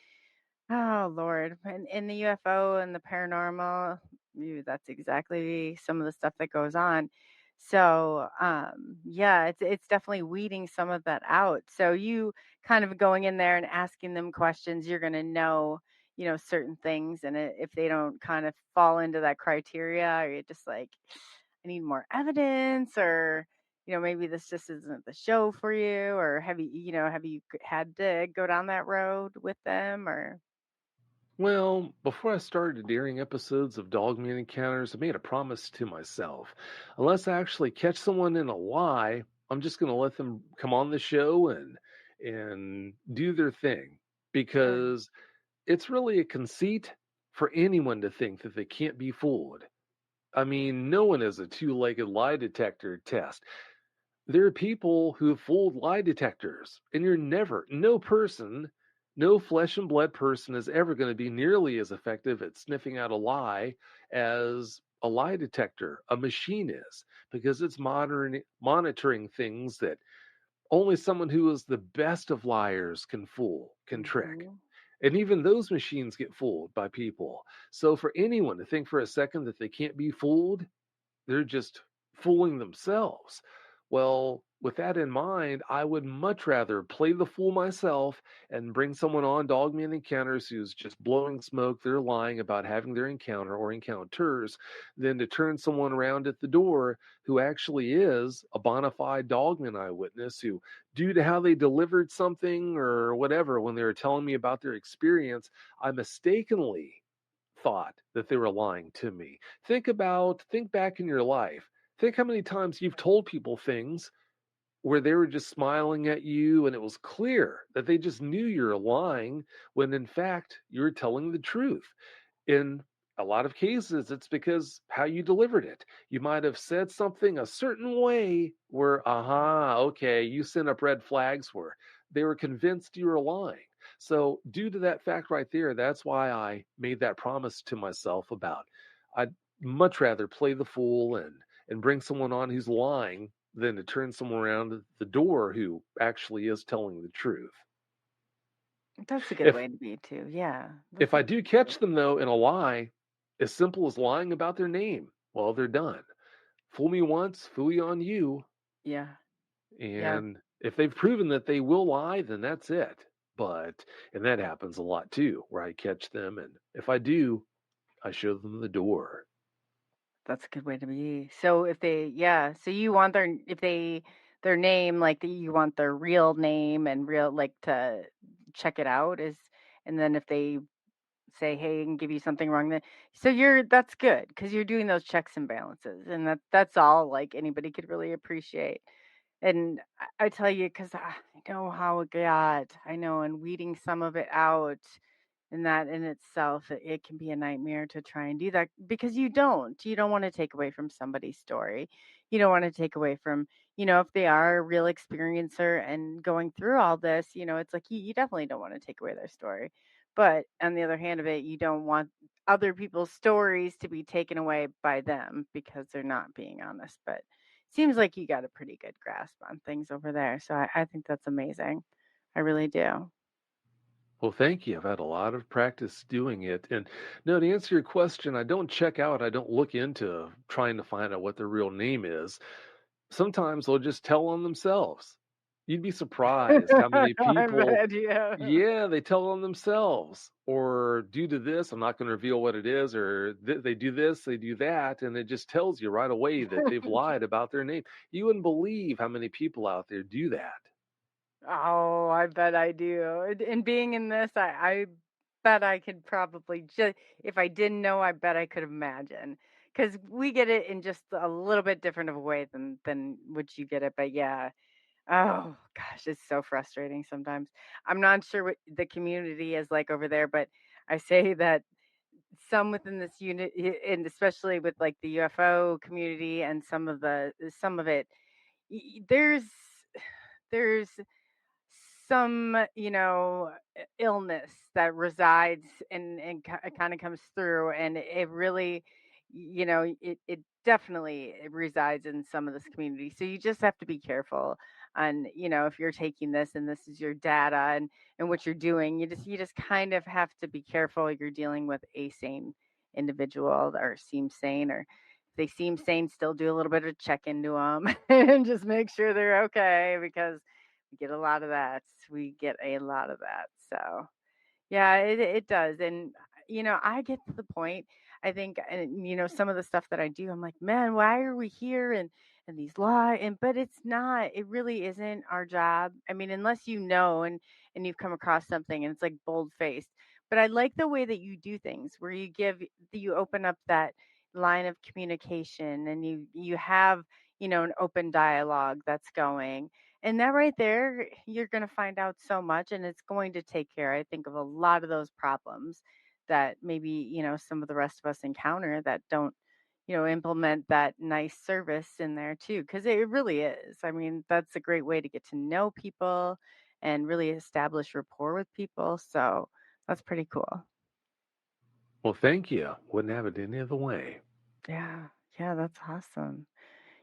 oh Lord, and in the UFO and the paranormal, that's exactly some of the stuff that goes on. So yeah, it's definitely weeding some of that out. So you kind of going in there and asking them questions, you're gonna know, certain things, and if they don't kind of fall into that criteria, or you're just like, I need more evidence, or maybe this just isn't the show for you, or have you had to go down that road with them, or Well, before I started airing episodes of Dogman Encounters, I made a promise to myself. Unless I actually catch someone in a lie, I'm just going to let them come on the show and do their thing sure. because it's really a conceit for anyone to think that they can't be fooled. I mean, no one is a two-legged lie detector test. There are people who have fooled lie detectors, and no person, no flesh and blood person is ever going to be nearly as effective at sniffing out a lie as a lie detector, a machine is, because it's monitoring things that only someone who is the best of liars can trick. Hmm. And even those machines get fooled by people. So for anyone to think for a second that they can't be fooled, they're just fooling themselves. Well, with that in mind, I would much rather play the fool myself and bring someone on Dogman Encounters who's just blowing smoke, they're lying about having their encounter or encounters, than to turn someone around at the door who actually is a bona fide Dogman eyewitness who, due to how they delivered something or whatever, when they were telling me about their experience, I mistakenly thought that they were lying to me. Think back in your life. Think how many times you've told people things where they were just smiling at you and it was clear that they just knew you're lying when in fact you're telling the truth. In a lot of cases, it's because how you delivered it. You might have said something a certain way where, okay, you sent up red flags where they were convinced you were lying. So, due to that fact right there, that's why I made that promise to myself about I'd much rather play the fool and bring someone on who's lying than to turn someone around at the door who actually is telling the truth. That's a good If way to be too. Yeah, if that's I a do catch them though in a lie, as simple as lying about their name, well, they're done. Fool me once, fool you on you. yeah, yeah. And if they've proven that they will lie, then that's it. And that happens a lot too, where I catch them. And if I do, I show them the door. That's a good way to be. So if they, yeah, so you want their name, like you want their real name and real, like to check it out and then if they say, hey, and give you something wrong, then so that's good because you're doing those checks and balances, and that's all like anybody could really appreciate. And I tell you, because I know how it got, I know, and weeding some of it out, and that in itself, it can be a nightmare to try and do that because you don't want to take away from somebody's story. You don't want to take away from, if they are a real experiencer and going through all this, it's like you definitely don't want to take away their story. But on the other hand of it, you don't want other people's stories to be taken away by them because they're not being honest. But seems like you got a pretty good grasp on things over there. So I think that's amazing. I really do. Well, thank you. I've had a lot of practice doing it. And no, to answer your question, I don't check out, I don't look into trying to find out what their real name is. Sometimes they'll just tell on themselves. You'd be surprised how many I people, bet, yeah. yeah, they tell on themselves. Or due to this, I'm not going to reveal what it is, or they do this, they do that, and it just tells you right away that they've lied about their name. You wouldn't believe how many people out there do that. Oh, I bet I do. And being in this, I bet I could probably just, if I didn't know, I bet I could imagine. Because we get it in just a little bit different of a way than which you get it. But yeah, oh gosh, it's so frustrating sometimes. I'm not sure what the community is like over there, but I say that some within this unit, and especially with like the UFO community and some of it, there's some, illness that resides and kind of comes through, and it really, it definitely resides in some of this community. So you just have to be careful. And if you're taking this and this is your data and what you're doing, you just kind of have to be careful. You're dealing with a sane individual or seem sane, or if they seem sane, still do a little bit of check into them and just make sure they're okay, because we get a lot of that. We get a lot of that. So, yeah, it does. And, I get to the point, I think, and, some of the stuff that I do, I'm like, man, why are we here? And these law, but it's not, it really isn't our job. I mean, unless and you've come across something and it's like bold faced. But I like the way that you do things where you open up that line of communication, and you have, an open dialogue that's going, and that right there, you're going to find out so much, and it's going to take care, I think, of a lot of those problems that maybe, some of the rest of us encounter that don't, implement that nice service in there too. Because it really is. I mean, that's a great way to get to know people and really establish rapport with people. So that's pretty cool. Well, thank you. Wouldn't have it any other way. Yeah. Yeah, that's awesome.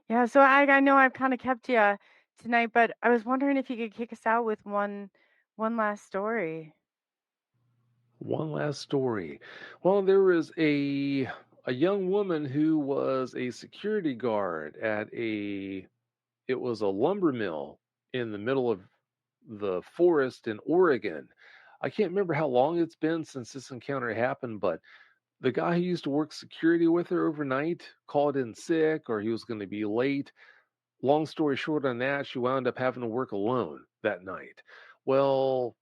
Yeah, so I know I've kind of kept you tonight, but I was wondering if you could kick us out with one last story. One last story. Well, there was a young woman who was a security guard at it was a lumber mill in the middle of the forest in Oregon. I can't remember how long it's been since this encounter happened, but the guy who used to work security with her overnight called in sick, or he was going to be late. Long story short on that, she wound up having to work alone that night. Well,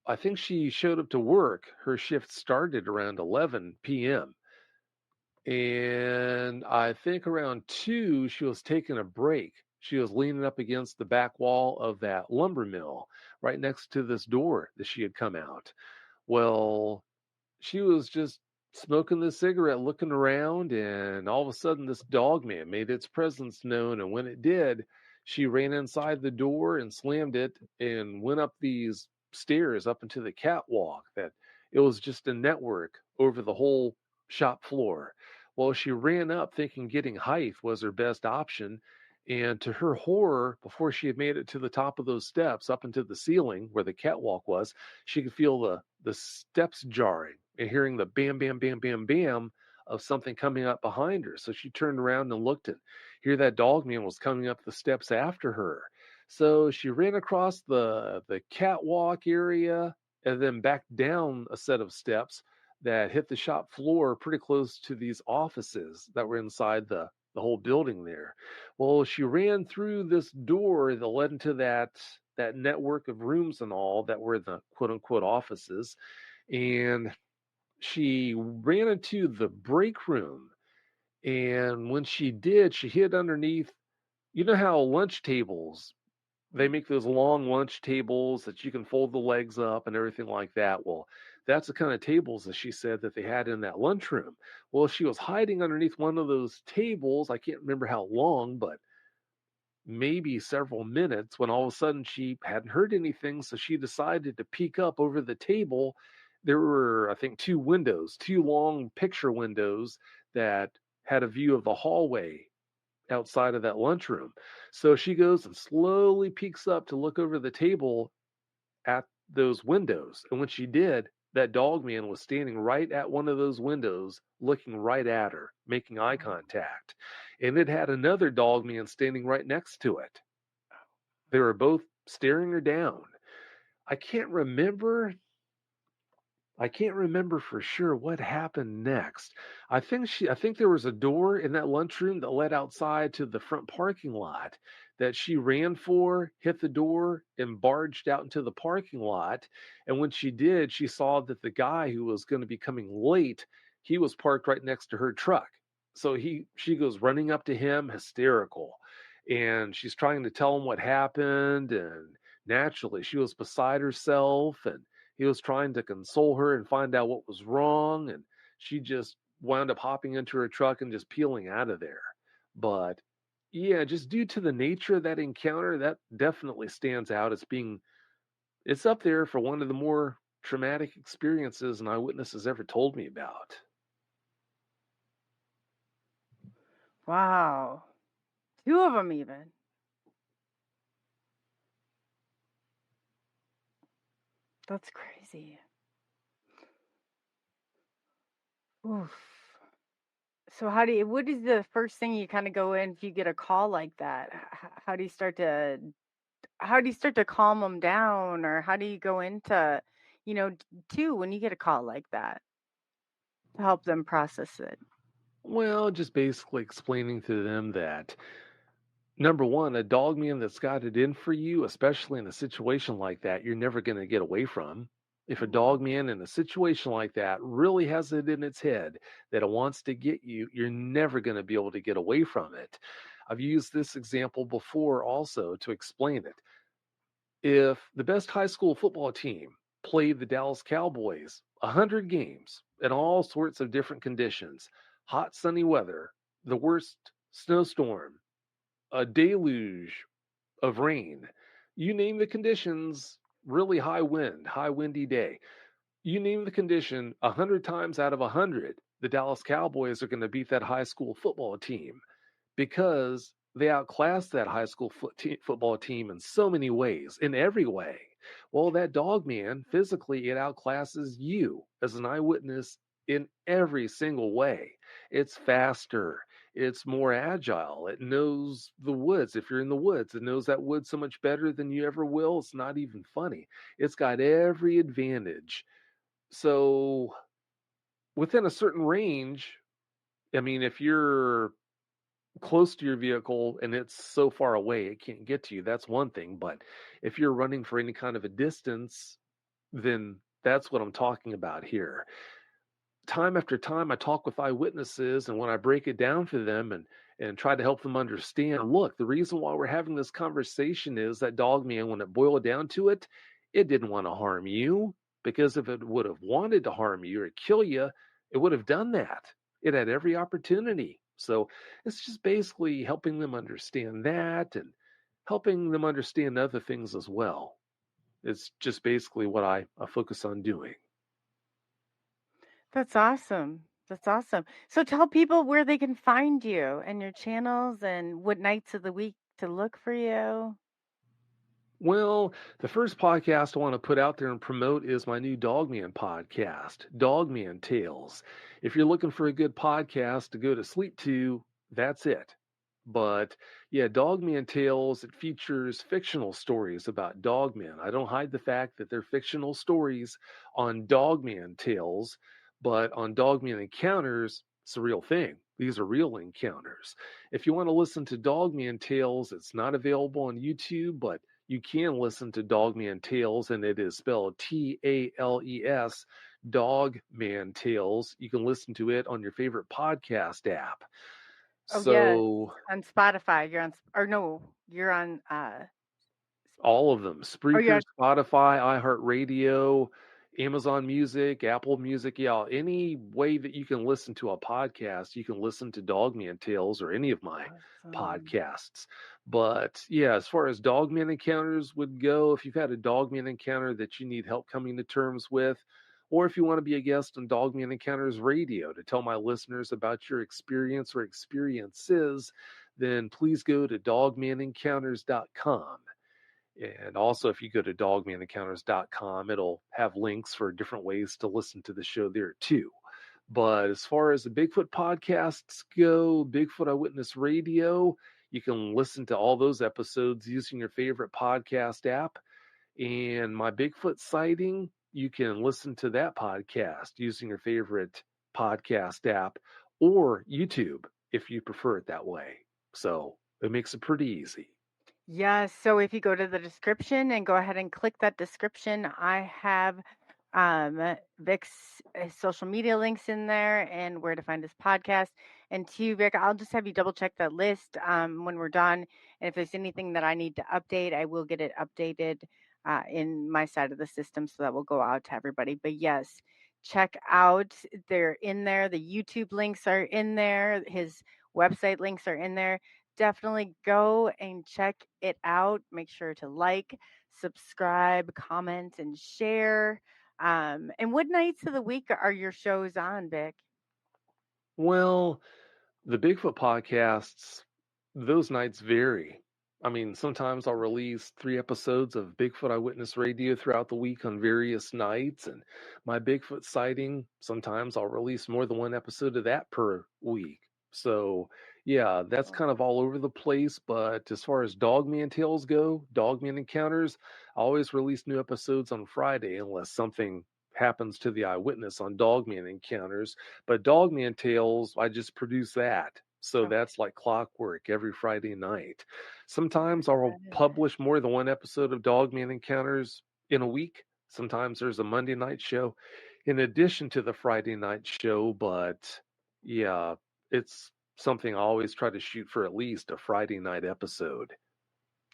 I think she showed up to work. Her shift started around 11 p.m. And I think around 2, she was taking a break. She was leaning up against the back wall of that lumber mill right next to this door that she had come out. Well, she was just smoking the cigarette, looking around, and all of a sudden this dog man made its presence known. And when it did, she ran inside the door and slammed it and went up these stairs up into the catwalk that it was just a network over the whole shop floor. Well, she ran up thinking getting height was her best option. And to her horror, before she had made it to the top of those steps up into the ceiling where the catwalk was, she could feel the steps jarring and hearing the bam, bam, bam, bam, bam of something coming up behind her. So she turned around and looked, and here that dog man was coming up the steps after her. So she ran across the catwalk area and then back down a set of steps that hit the shop floor pretty close to these offices that were inside the whole building there. Well, she ran through this door that led into that network of rooms and all that were the quote unquote offices. And she ran into the break room. And when she did, she hid underneath, you know how lunch tables, they make those long lunch tables that you can fold the legs up and everything like that. Well, that's the kind of tables that she said that they had in that lunchroom. Well, she was hiding underneath one of those tables. I can't remember how long, but maybe several minutes, when all of a sudden she hadn't heard anything. So she decided to peek up over the table. There were, I think, two windows, two long picture windows that had a view of the hallway outside of that lunchroom. So she goes and slowly peeks up to look over the table at those windows. And when she did, that dog man was standing right at one of those windows, looking right at her, making eye contact. And it had another dog man standing right next to it. They were both staring her down. I can't remember for sure what happened next. I think there was a door in that lunchroom that led outside to the front parking lot that she ran for, hit the door, and barged out into the parking lot. And when she did, she saw that the guy who was going to be coming late, he was parked right next to her truck. So she goes running up to him, hysterical. And she's trying to tell him what happened, and naturally she was beside herself, and he was trying to console her and find out what was wrong, and she just wound up hopping into her truck and just peeling out of there. But yeah, just due to the nature of that encounter, that definitely stands out as being, it's up there for one of the more traumatic experiences an eyewitness has ever told me about. Wow. 2 of them even. That's crazy. Oof. So what is the first thing you kind of go in if you get a call like that? How do you start to calm them down, or how do you go into, when you get a call like that to help them process it? Well, just basically explaining to them that, number one, a dog man that's got it in for you, especially in a situation like that, you're never going to get away from. If a dog man in a situation like that really has it in its head that it wants to get you, you're never going to be able to get away from it. I've used this example before also to explain it. If the best high school football team played the Dallas Cowboys 100 games in all sorts of different conditions, hot, sunny weather, the worst snowstorm, a deluge of rain, you name the conditions, really high wind, high windy day, you name the condition, 100 times out of 100, the Dallas Cowboys are going to beat that high school football team because they outclass that high school football team in so many ways, in every way. Well, that dog man, physically, it outclasses you as an eyewitness in every single way. It's faster. It's more agile. It knows the woods. If you're in the woods, it knows that wood so much better than you ever will. It's not even funny. It's got every advantage. So within a certain range, I mean, if you're close to your vehicle and it's so far away it can't get to you, that's one thing. But if you're running for any kind of a distance, then that's what I'm talking about here. Time after time, I talk with eyewitnesses, and when I break it down for them and try to help them understand, look, the reason why we're having this conversation is that dog man, when it boiled down to it, it didn't want to harm you, because if it would have wanted to harm you or kill you, it would have done that. It had every opportunity. So it's just basically helping them understand that and helping them understand other things as well. It's just basically what I focus on doing. That's awesome. That's awesome. So tell people where they can find you and your channels and what nights of the week to look for you. Well, the first podcast I want to put out there and promote is my new Dogman podcast, Dogman Tales. If you're looking for a good podcast to go to sleep to, that's it. But yeah, Dogman Tales, it features fictional stories about dogmen. I don't hide the fact that they're fictional stories on Dogman Tales, but on Dogman Encounters, it's a real thing. These are real encounters. If you want to listen to Dogman Tales, it's not available on YouTube, but you can listen to Dogman Tales, and it is spelled Tales, Dogman Tales. You can listen to it on your favorite podcast app. Oh, So yes. On Spotify. You're on all of them: Spreaker, you're Spotify, iHeartRadio, Amazon Music, Apple Music. Yeah, any way that you can listen to a podcast, you can listen to Dogman Tales or any of my podcasts. But yeah, as far as Dogman Encounters would go, if you've had a Dogman encounter that you need help coming to terms with, or if you want to be a guest on Dogman Encounters Radio to tell my listeners about your experience or experiences, then please go to dogmanencounters.com. And also, if you go to dogmanencounters.com, it'll have links for different ways to listen to the show there too. But as far as the Bigfoot podcasts go, Bigfoot Eyewitness Radio, you can listen to all those episodes using your favorite podcast app. And my Bigfoot sighting, you can listen to that podcast using your favorite podcast app or YouTube if you prefer it that way. So it makes it pretty easy. Yes. So if you go to the description and go ahead and click that description, I have Vic's social media links in there and where to find his podcast. And to Vic, I'll just have you double check that list when we're done. And if there's anything that I need to update, I will get it updated in my side of the system so that will go out to everybody. But yes, check out, they're in there. The YouTube links are in there. His website links are in there. Definitely go and check it out. Make sure to like, subscribe, comment, and share. And what nights of the week are your shows on, Vic? Well, the Bigfoot podcasts, those nights vary. I mean, sometimes I'll release 3 episodes of Bigfoot Eyewitness Radio throughout the week on various nights. And my Bigfoot sighting, sometimes I'll release more than 1 episode of that per week. So, yeah, that's kind of all over the place. But as far as Dogman Tales go, Dogman Encounters, I always release new episodes on Friday unless something happens to the eyewitness on Dogman Encounters. But Dogman Tales, I just produce that. So that's like clockwork every Friday night. Sometimes I'll publish more than 1 episode of Dogman Encounters in a week. Sometimes there's a Monday night show in addition to the Friday night show. But yeah, it's something I always try to shoot for at least a Friday night episode.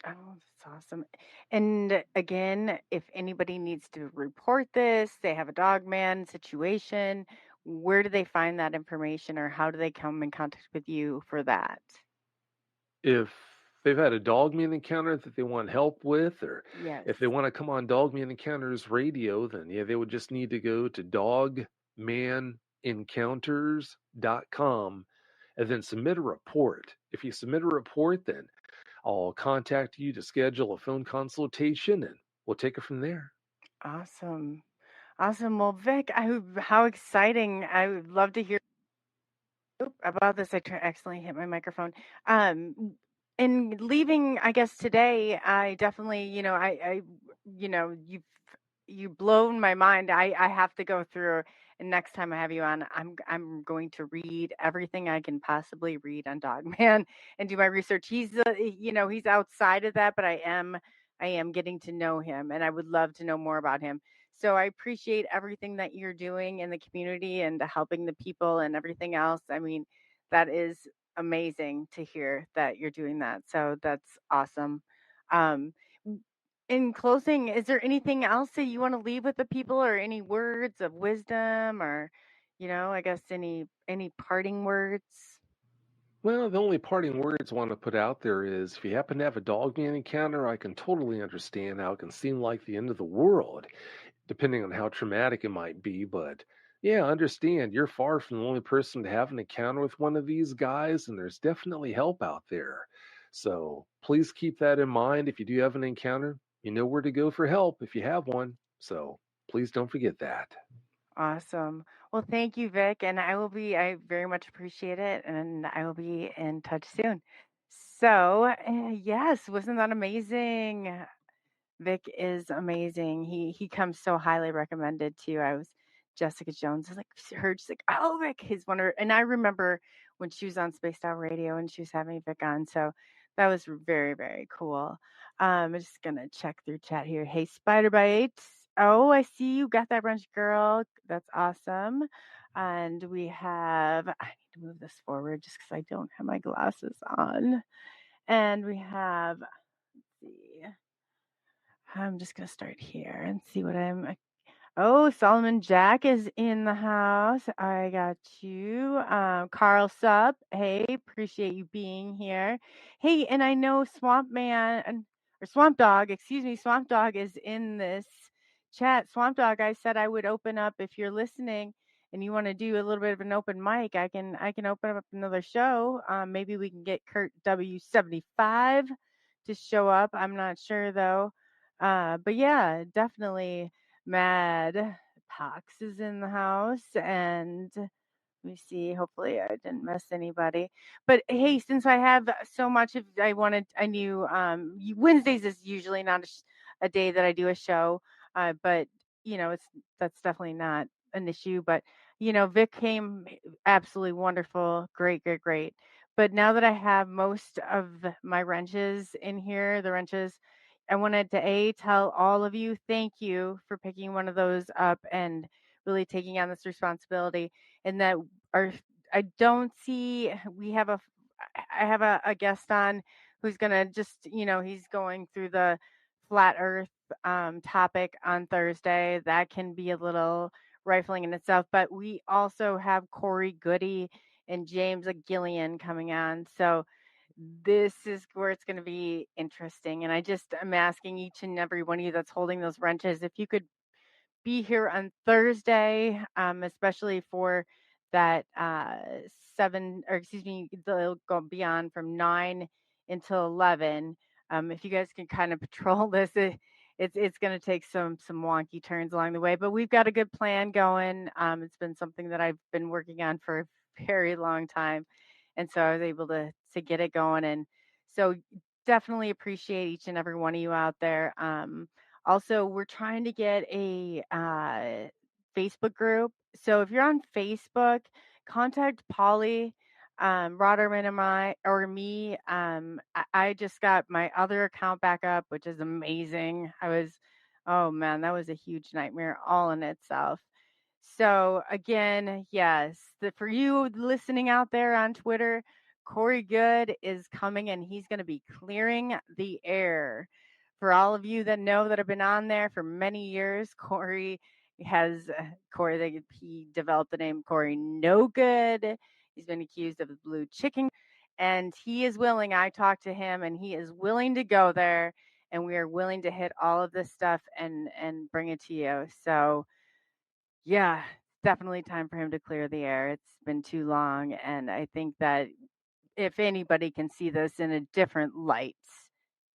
Oh, that's awesome. And again, if anybody needs to report this, they have a dogman situation, where do they find that information or how do they come in contact with you for that? If they've had a Dogman encounter that they want help with, or if they want to come on Dogman Encounters Radio, then yeah, they would just need to go to dogmanencounters.com and then submit a report. If you submit a report, then I'll contact you to schedule a phone consultation and we'll take it from there. Awesome. Awesome. Well, Vic, how exciting. I would love to hear about this. I accidentally hit my microphone. In leaving, I guess today, I definitely, you've blown my mind. I have to go through, and next time I have you on, I'm going to read everything I can possibly read on Dogman and do my research. He's he's outside of that, but I am getting to know him, and I would love to know more about him. So I appreciate everything that you're doing in the community and helping the people and everything else. I mean, that is amazing to hear that you're doing that. So that's awesome. In closing, is there anything else that you want to leave with the people or any words of wisdom or, I guess any parting words? Well, the only parting words I want to put out there is if you happen to have a Dogman encounter, I can totally understand how it can seem like the end of the world, depending on how traumatic it might be. But yeah, understand you're far from the only person to have an encounter with one of these guys, and there's definitely help out there. So please keep that in mind. If you do have an encounter, you know where to go for help if you have one. So please don't forget that. Awesome. Well, thank you, Vic. And I very much appreciate it. And I will be in touch soon. So, yes, wasn't that amazing? Vic is amazing. He comes so highly recommended too. Jessica Jones is like heard, she's like, oh, Vic, he's one of her. And I remember when she was on Spaced Out Radio and she was having Vic on. So that was very, very cool. I'm just gonna check through chat here. Hey, Spider Bites. Oh, I see you got that brunch, girl. That's awesome. And we have, I need to move this forward just because I don't have my glasses on. And we have, let's see. I'm just going to start here and see what oh, Solomon Jack is in the house. I got you. Carl Sub. Hey, appreciate you being here. Hey, and I know Swamp Dog is in this chat. Swamp Dog, I said I would open up if you're listening and you want to do a little bit of an open mic. I can open up another show. Maybe we can get Kurt W75 to show up. I'm not sure though. But yeah, definitely Mad Pox is in the house, and let me see. Hopefully, I didn't miss anybody. But hey, since I have so much of, I knew Wednesdays is usually not a day that I do a show, but that's definitely not an issue. But Vic came absolutely wonderful, great, great, great. But now that I have most of my wrenches in here, the wrenches, I wanted to tell all of you thank you for picking one of those up and really taking on this responsibility. And that our I don't see I have a guest on who's gonna just he's going through the flat Earth topic on Thursday. That can be a little rifling in itself, but we also have Corey Goody and James Gillian coming on. So this is where it's going to be interesting. And I'm asking each and every one of you that's holding those wrenches, if you could be here on Thursday, especially for that 7, or excuse me, they'll go beyond from 9 until 11. If you guys can kind of patrol this, it's going to take some wonky turns along the way, but we've got a good plan going. It's been something that I've been working on for a very long time, and so I was able to get it going. And so definitely appreciate each and every one of you out there. Also, we're trying to get a Facebook group. So if you're on Facebook, contact Polly, Roderman, me. I just got my other account back up, which is amazing. Oh man, that was a huge nightmare all in itself. So again, yes, for you listening out there on Twitter, Corey Good is coming and he's going to be clearing the air. For all of you that know that have been on there for many years, he developed the name Corey No Good. He's been accused of blue chicken, and he is willing. I talked to him, and he is willing to go there, and we are willing to hit all of this stuff and bring it to you. So yeah, definitely time for him to clear the air. It's been too long, and I think that if anybody can see this in a different light,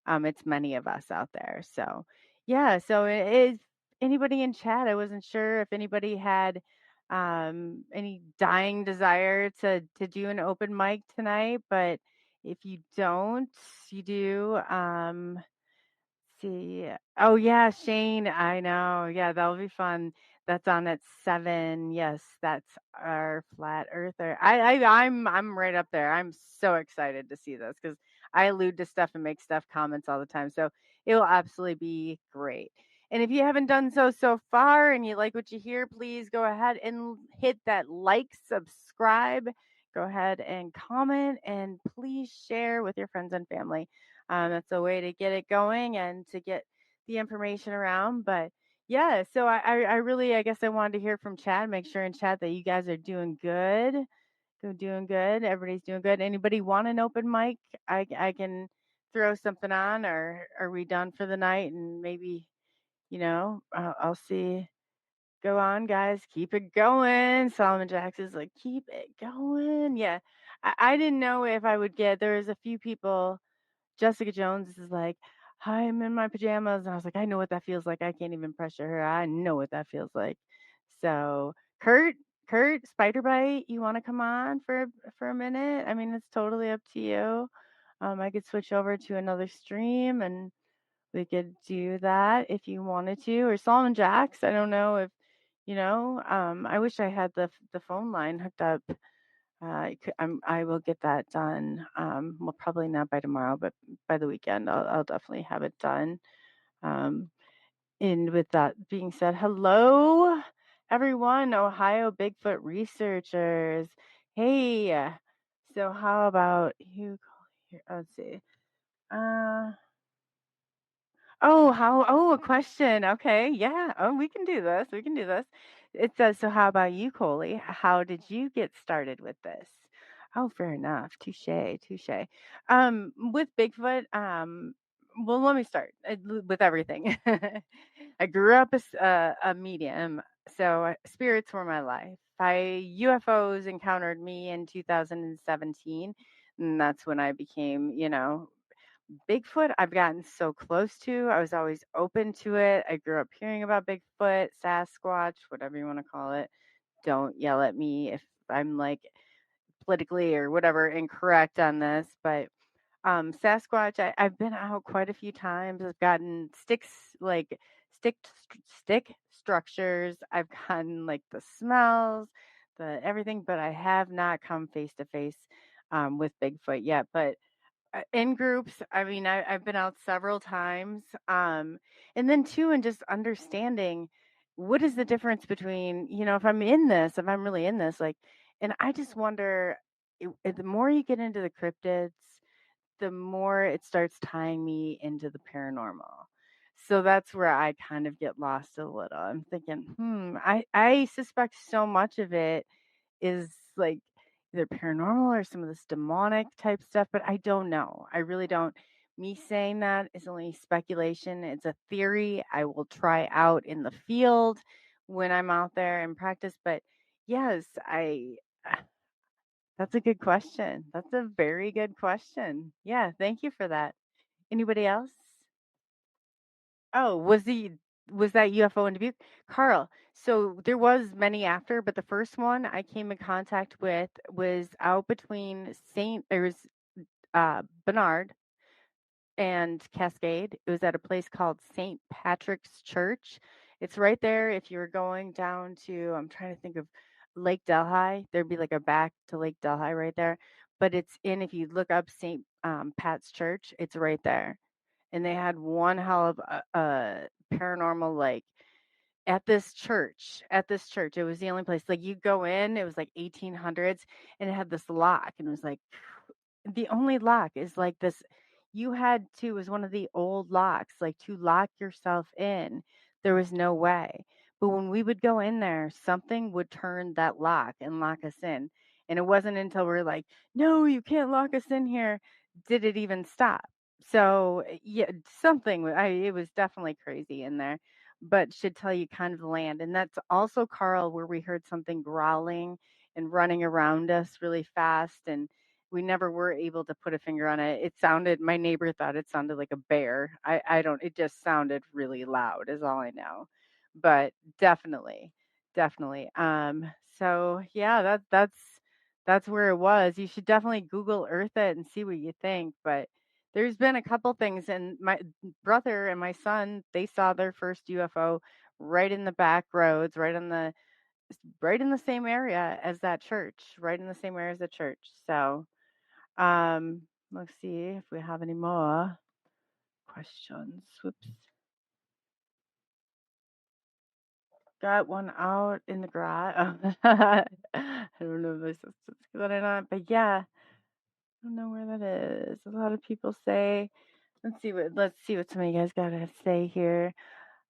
it's many of us out there. So yeah, so is anybody in chat? I wasn't sure if anybody had any dying desire to do an open mic tonight, but if you don't, you do. See. Oh yeah, Shane. I know. Yeah, that'll be fun. That's on at 7. Yes, that's our flat earther. I'm right up there. I'm so excited to see this because I allude to stuff and make stuff comments all the time. So it will absolutely be great. And if you haven't done so far and you like what you hear, please go ahead and hit that like, subscribe. Go ahead and comment, and please share with your friends and family. That's a way to get it going and to get the information around. But yeah, so I really, I guess I wanted to hear from chat, make sure in chat that you guys are doing good. Doing good. Everybody's doing good. Anybody want an open mic? I can throw something on, or are we done for the night? And maybe, I'll see. Go on, guys. Keep it going. Solomon Jackson's like, keep it going. Yeah. I didn't know if I would there was a few people. Jessica Jones is like, hi, I'm in my pajamas. And I was like, I know what that feels like. I can't even pressure her. I know what that feels like. So Kurt, Spider Bite, you want to come on for a minute? I mean, it's totally up to you. I could switch over to another stream and we could do that if you wanted to. Or Solomon Jacks. I don't know if, I wish I had the phone line hooked up. I will get that done. Well, probably not by tomorrow, but by the weekend, I'll definitely have it done. And with that being said, hello, everyone, Ohio Bigfoot researchers. Hey, so how about you? Let's see. A question. Okay, yeah. Oh, we can do this. It says, so how about you, Coley? How did you get started with this? Oh, fair enough. Touche. With Bigfoot, well, let me start with everything. I grew up as a medium, so spirits were my life. UFOs encountered me in 2017, and that's when I became, Bigfoot, I've gotten so close to. I was always open to it. I grew up hearing about Bigfoot, Sasquatch, whatever you want to call it. Don't yell at me if I'm like politically or whatever incorrect on this, but Sasquatch, I've been out quite a few times. I've gotten stick stick structures. I've gotten like the smells, the everything, but I have not come face to face with Bigfoot yet. But in groups, I mean, I've been out several times, and then too, and just understanding what is the difference between if I'm in this, if I'm really in this, like, and I just wonder, the more you get into the cryptids, the more it starts tying me into the paranormal. So that's where I kind of get lost a little. I'm thinking, I suspect so much of it is like either paranormal or some of this demonic type stuff, but I don't know. I really don't. Me saying that is only speculation. It's a theory I will try out in the field when I'm out there and practice. But yes, that's a good question. That's a very good question. Yeah, thank you for that. Anybody else? Oh, was that UFO in Dubuque? Carl. So there was many after, but the first one I came in contact with was out between Bernard and Cascade. It was at a place called St. Patrick's Church. It's right there if you're going down to, I'm trying to think of Lake Delhi. There'd be like a back to Lake Delhi right there. But if you look up St. Pat's Church, it's right there. And they had one hell of a paranormal, like, at this church. It was the only place, like, you go in, it was like 1800s, and it had this lock, and it was like the only lock is like this. You had to, it was one of the old locks, like, to lock yourself in. There was no way. But when we would go in there, something would turn that lock and lock us in. And it wasn't until we're like, no, you can't lock us in here, did it even stop. So yeah, it was definitely crazy in there, but should tell you kind of the land. And that's also, Carl, where we heard something growling and running around us really fast, and we never were able to put a finger on it. My neighbor thought it sounded like a bear. I don't, it just sounded really loud is all I know. But definitely, definitely. So yeah, that's where it was. You should definitely Google Earth it and see what you think. But there's been a couple things, and my brother and my son, they saw their first UFO right in the back roads, right in the same area as that church, right in the same area as the church. So let's see if we have any more questions. Whoops. Got one out in the garage. I don't know if this is good or not, but yeah, I don't know where that is. A lot of people say, let's see what some of you guys got to say here.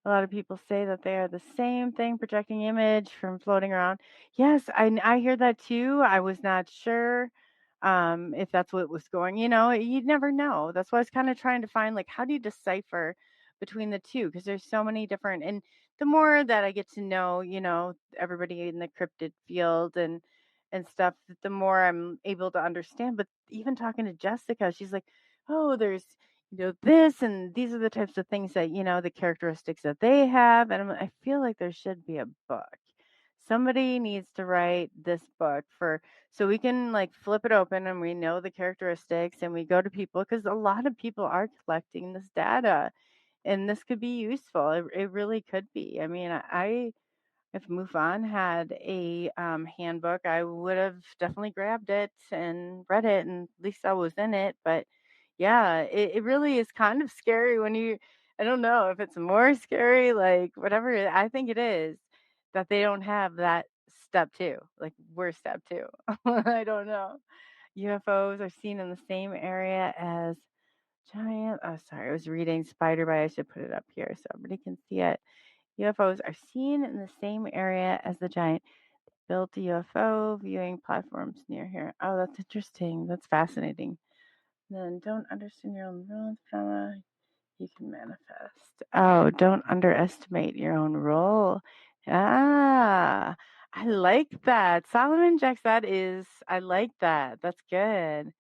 A lot of people say that they are the same thing, projecting image from floating around. Yes, I hear that too. I was not sure if that's what was going. You'd never know. That's why I was kind of trying to find, like, how do you decipher between the two? Because there's so many different. And the more that I get to know, everybody in the cryptid field and stuff, the more I'm able to understand. But even talking to Jessica, she's like, oh, there's this, and these are the types of things that, the characteristics that they have. And I feel like there should be a book. Somebody needs to write this book so we can, like, flip it open and we know the characteristics and we go to people, because a lot of people are collecting this data and this could be useful. It really could be. I mean, if MUFON had a handbook, I would have definitely grabbed it and read it, and at least I was in it. But yeah, it really is kind of scary I don't know if it's more scary, like, whatever. I think it is that they don't have that step 2. Like, we're step 2. I don't know. UFOs are seen in the same area as giant. Oh, sorry. I was reading Spider By. I should put it up here so everybody can see it. UFOs are seen in the same area as the giant built UFO viewing platforms near here. Oh, that's interesting. That's fascinating. Then don't understand your own rules, trauma you can manifest. Oh, don't underestimate your own role. Ah, I like that. Solomon Jacks, I like that. That's good.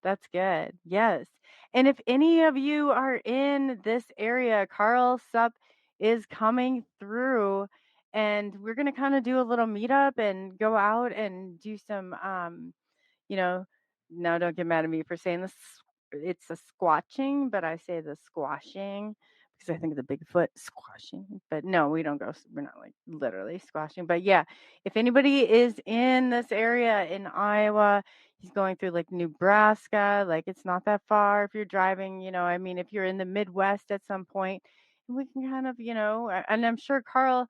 That's good. Yes. And if any of you are in this area, Carl Sup is coming through, and we're going to kind of do a little meetup and go out and do some, you know, no, don't get mad at me for saying this. It's a squatching, but I say the squashing because I think of the Bigfoot squashing. But no, we don't go, we're not like literally squashing. But yeah, if anybody is in this area in Iowa, he's going through like Nebraska, like it's not that far if you're driving, I mean, if you're in the Midwest at some point, we can kind of, and I'm sure Carl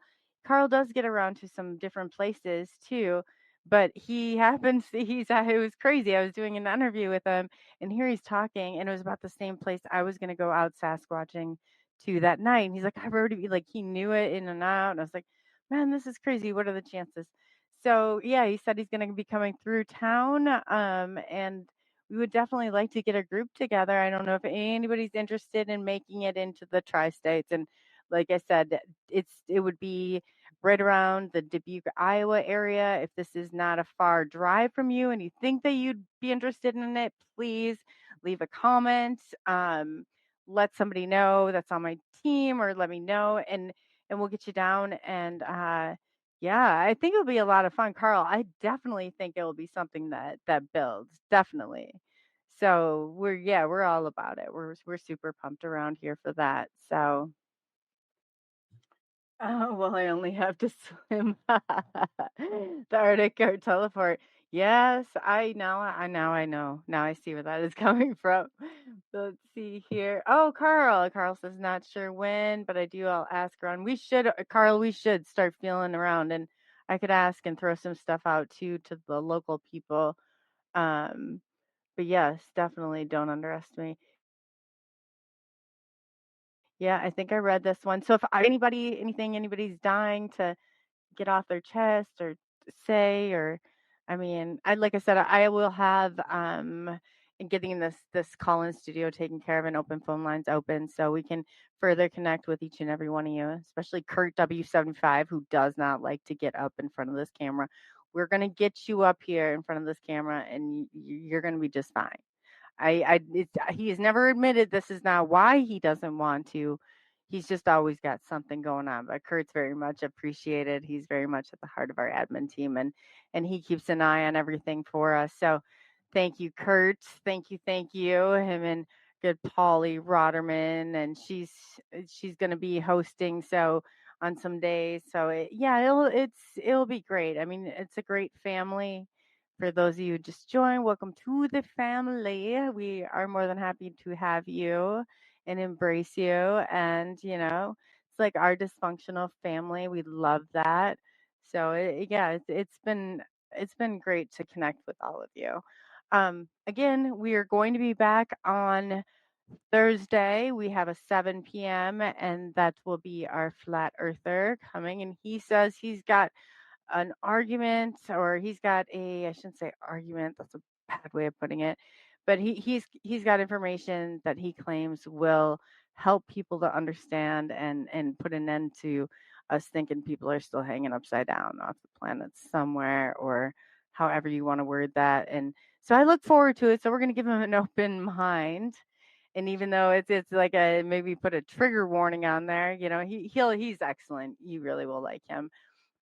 does get around to some different places too. But he happens to, it was crazy. I was doing an interview with him, and here he's talking, and it was about the same place I was going to go out Sasquatching to that night. And he's like, I've already, like, he knew it in and out. And I was like, man, this is crazy. What are the chances? So yeah, he said he's going to be coming through town. And we would definitely like to get a group together. I don't know if anybody's interested in making it into the tri-states. And like I said, it would be right around the Dubuque, Iowa area. If this is not a far drive from you and you think that you'd be interested in it, please leave a comment. Let somebody know that's on my team, or let me know, and we'll get you down. And yeah, I think it'll be a lot of fun, Carl. I definitely think it will be something that builds, definitely. So we're all about it. We're super pumped around here for that. So oh, well, I only have to swim. The Arctic or teleport. Yes, I know. Now I see where that is coming from. So let's see here. Oh, Carl. Carl says not sure when, but I'll ask around. Carl, we should start feeling around, and I could ask and throw some stuff out too to the local people. Um, but yes, definitely don't underestimate. Yeah, I think I read this one. So if anybody's dying to get off their chest or say, or I mean, like I said, I will have getting this call-in studio taken care of and open phone lines open so we can further connect with each and every one of you, especially Kurt W75, who does not like to get up in front of this camera. We're going to get you up here in front of this camera, and you're going to be just fine. He has never admitted this is not why he doesn't want to. He's just always got something going on. But Kurt's very much appreciated. He's very much at the heart of our admin team, and he keeps an eye on everything for us. So thank you, Kurt. Thank you. Him and good Polly Roderman, and she's going to be hosting on some days. So it'll be great. I mean, it's a great family. For those of you who just joined, welcome to the family. We are more than happy to have you and embrace you. And, it's like our dysfunctional family. We love that. So, it's been great to connect with all of you. Again, we are going to be back on Thursday. We have a 7 p.m. and that will be our flat earther coming. And he says he's got an argument, or he's got I shouldn't say argument, that's a bad way of putting it, but he's got information that he claims will help people to understand and put an end to us thinking people are still hanging upside down off the planet somewhere, or however you want to word that. And so I look forward to it. So we're going to give him an open mind. And even though it's like maybe put a trigger warning on there, he's excellent. You really will like him.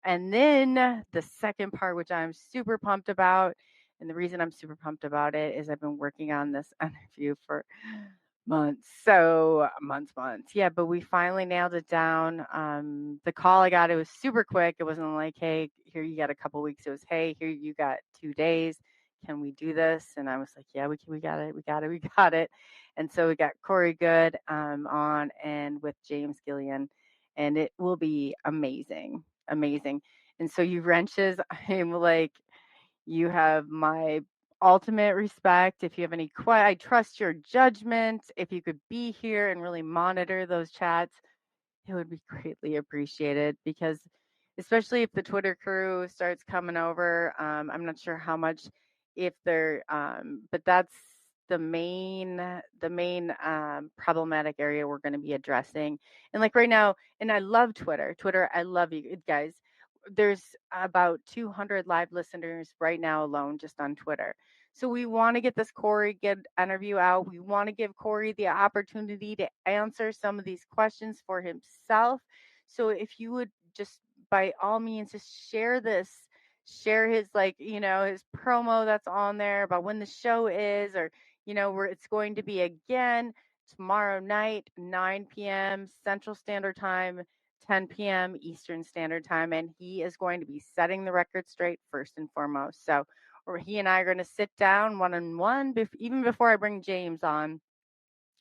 And then the second part, which I'm super pumped about, and the reason I'm super pumped about it is I've been working on this interview for months. So months. Yeah, but we finally nailed it down. The call I got, it was super quick. It wasn't like, hey, here you got a couple weeks. It was, hey, here you got 2 days. Can we do this? And I was like, yeah, we got it. And so we got Corey Good on, and with James Gillian, and it will be amazing. And so you wrenches, I'm like, you have my ultimate respect. If you have any I trust your judgment. If you could be here and really monitor those chats, it would be greatly appreciated, because especially if the Twitter crew starts coming over, I'm not sure how much, if they're but that's the main problematic area we're going to be addressing. And like right now, and I love Twitter, I love you guys. There's about 200 live listeners right now alone just on Twitter. So we want to get this Corey good interview out. We want to give Corey the opportunity to answer some of these questions for himself. So if you would just by all means just share this, share his his promo that's on there about when the show is, or where it's going to be again tomorrow night, 9 p.m. Central Standard Time, 10 p.m. Eastern Standard Time, and he is going to be setting the record straight first and foremost. So he and I are going to sit down one-on-one, even before I bring James on.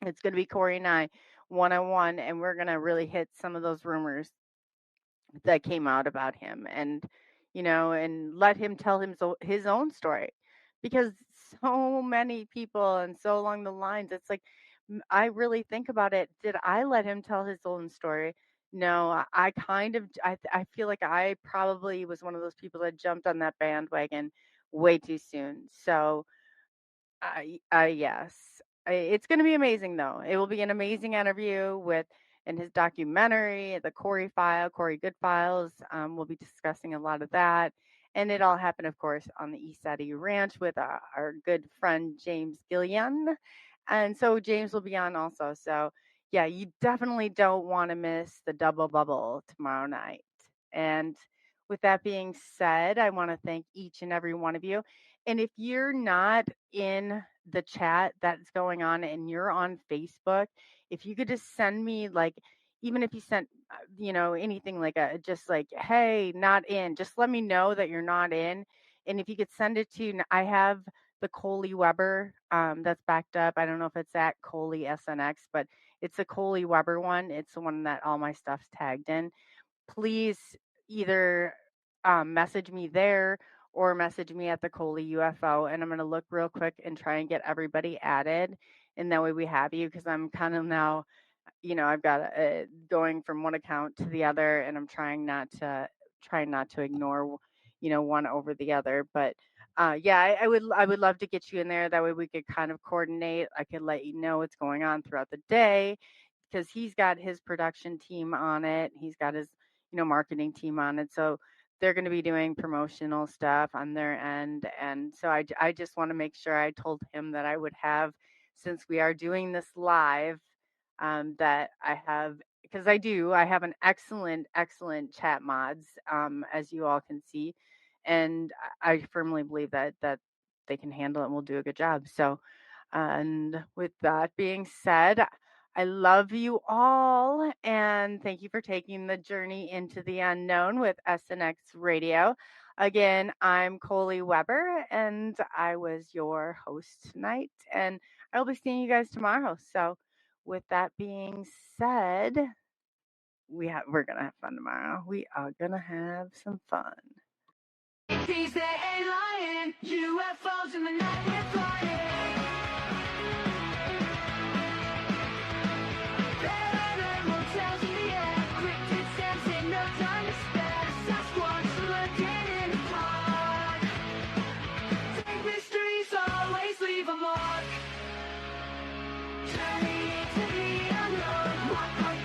It's going to be Corey and I one-on-one, and we're going to really hit some of those rumors that came out about him, and and let him tell his own story, because so many people and so along the lines, it's like I really think about it. Did I let him tell his own story? No, I kind of I feel like I probably was one of those people that jumped on that bandwagon way too soon. So yes, it's going to be amazing though. It will be an amazing interview in his documentary, the Corey Good Files. We'll be discussing a lot of that, and it all happened, of course, on the East Eddy Ranch with our good friend James Gillian, and so James will be on also. So yeah, you definitely don't want to miss the double bubble tomorrow night. And with that being said, I want to thank each and every one of you. And if you're not in the chat that's going on and you're on Facebook, if you could just send me, even if you sent, anything just like, hey, not in, just let me know that you're not in. And if you could send it to, I have the Coley Weber that's backed up. I don't know if it's at Coley SNX, but it's a Coley Weber one. It's the one that all my stuff's tagged in. Please either message me there or message me at the ColeyUFO, and I'm going to look real quick and try and get everybody added, and that way we have you, because I'm kind of now, I've got going from one account to the other, and I'm trying not to ignore, one over the other. But yeah, I would love to get you in there. That way we could kind of coordinate. I could let you know what's going on throughout the day, because he's got his production team on it. He's got his marketing team on it. So they're going to be doing promotional stuff on their end. And so I just want to make sure I told him that I would have, since we are doing this live, that I have, because I have an excellent chat mods, as you all can see. And I firmly believe that they can handle it and will do a good job. So, and with that being said, I love you all, and thank you for taking the journey into the unknown with SNX Radio. Again, I'm Coley Weber, and I was your host tonight, and I'll be seeing you guys tomorrow. So, with that being said, we're gonna have fun tomorrow. We are gonna have some fun. Things that ain't lying, UFOs in the night we're flying. Paranormal tales in the air, cryptid sounds, ain't no time to spare. Sasquatch lurking in the park. Take mysteries, always leave a mark. Journey into the unknown.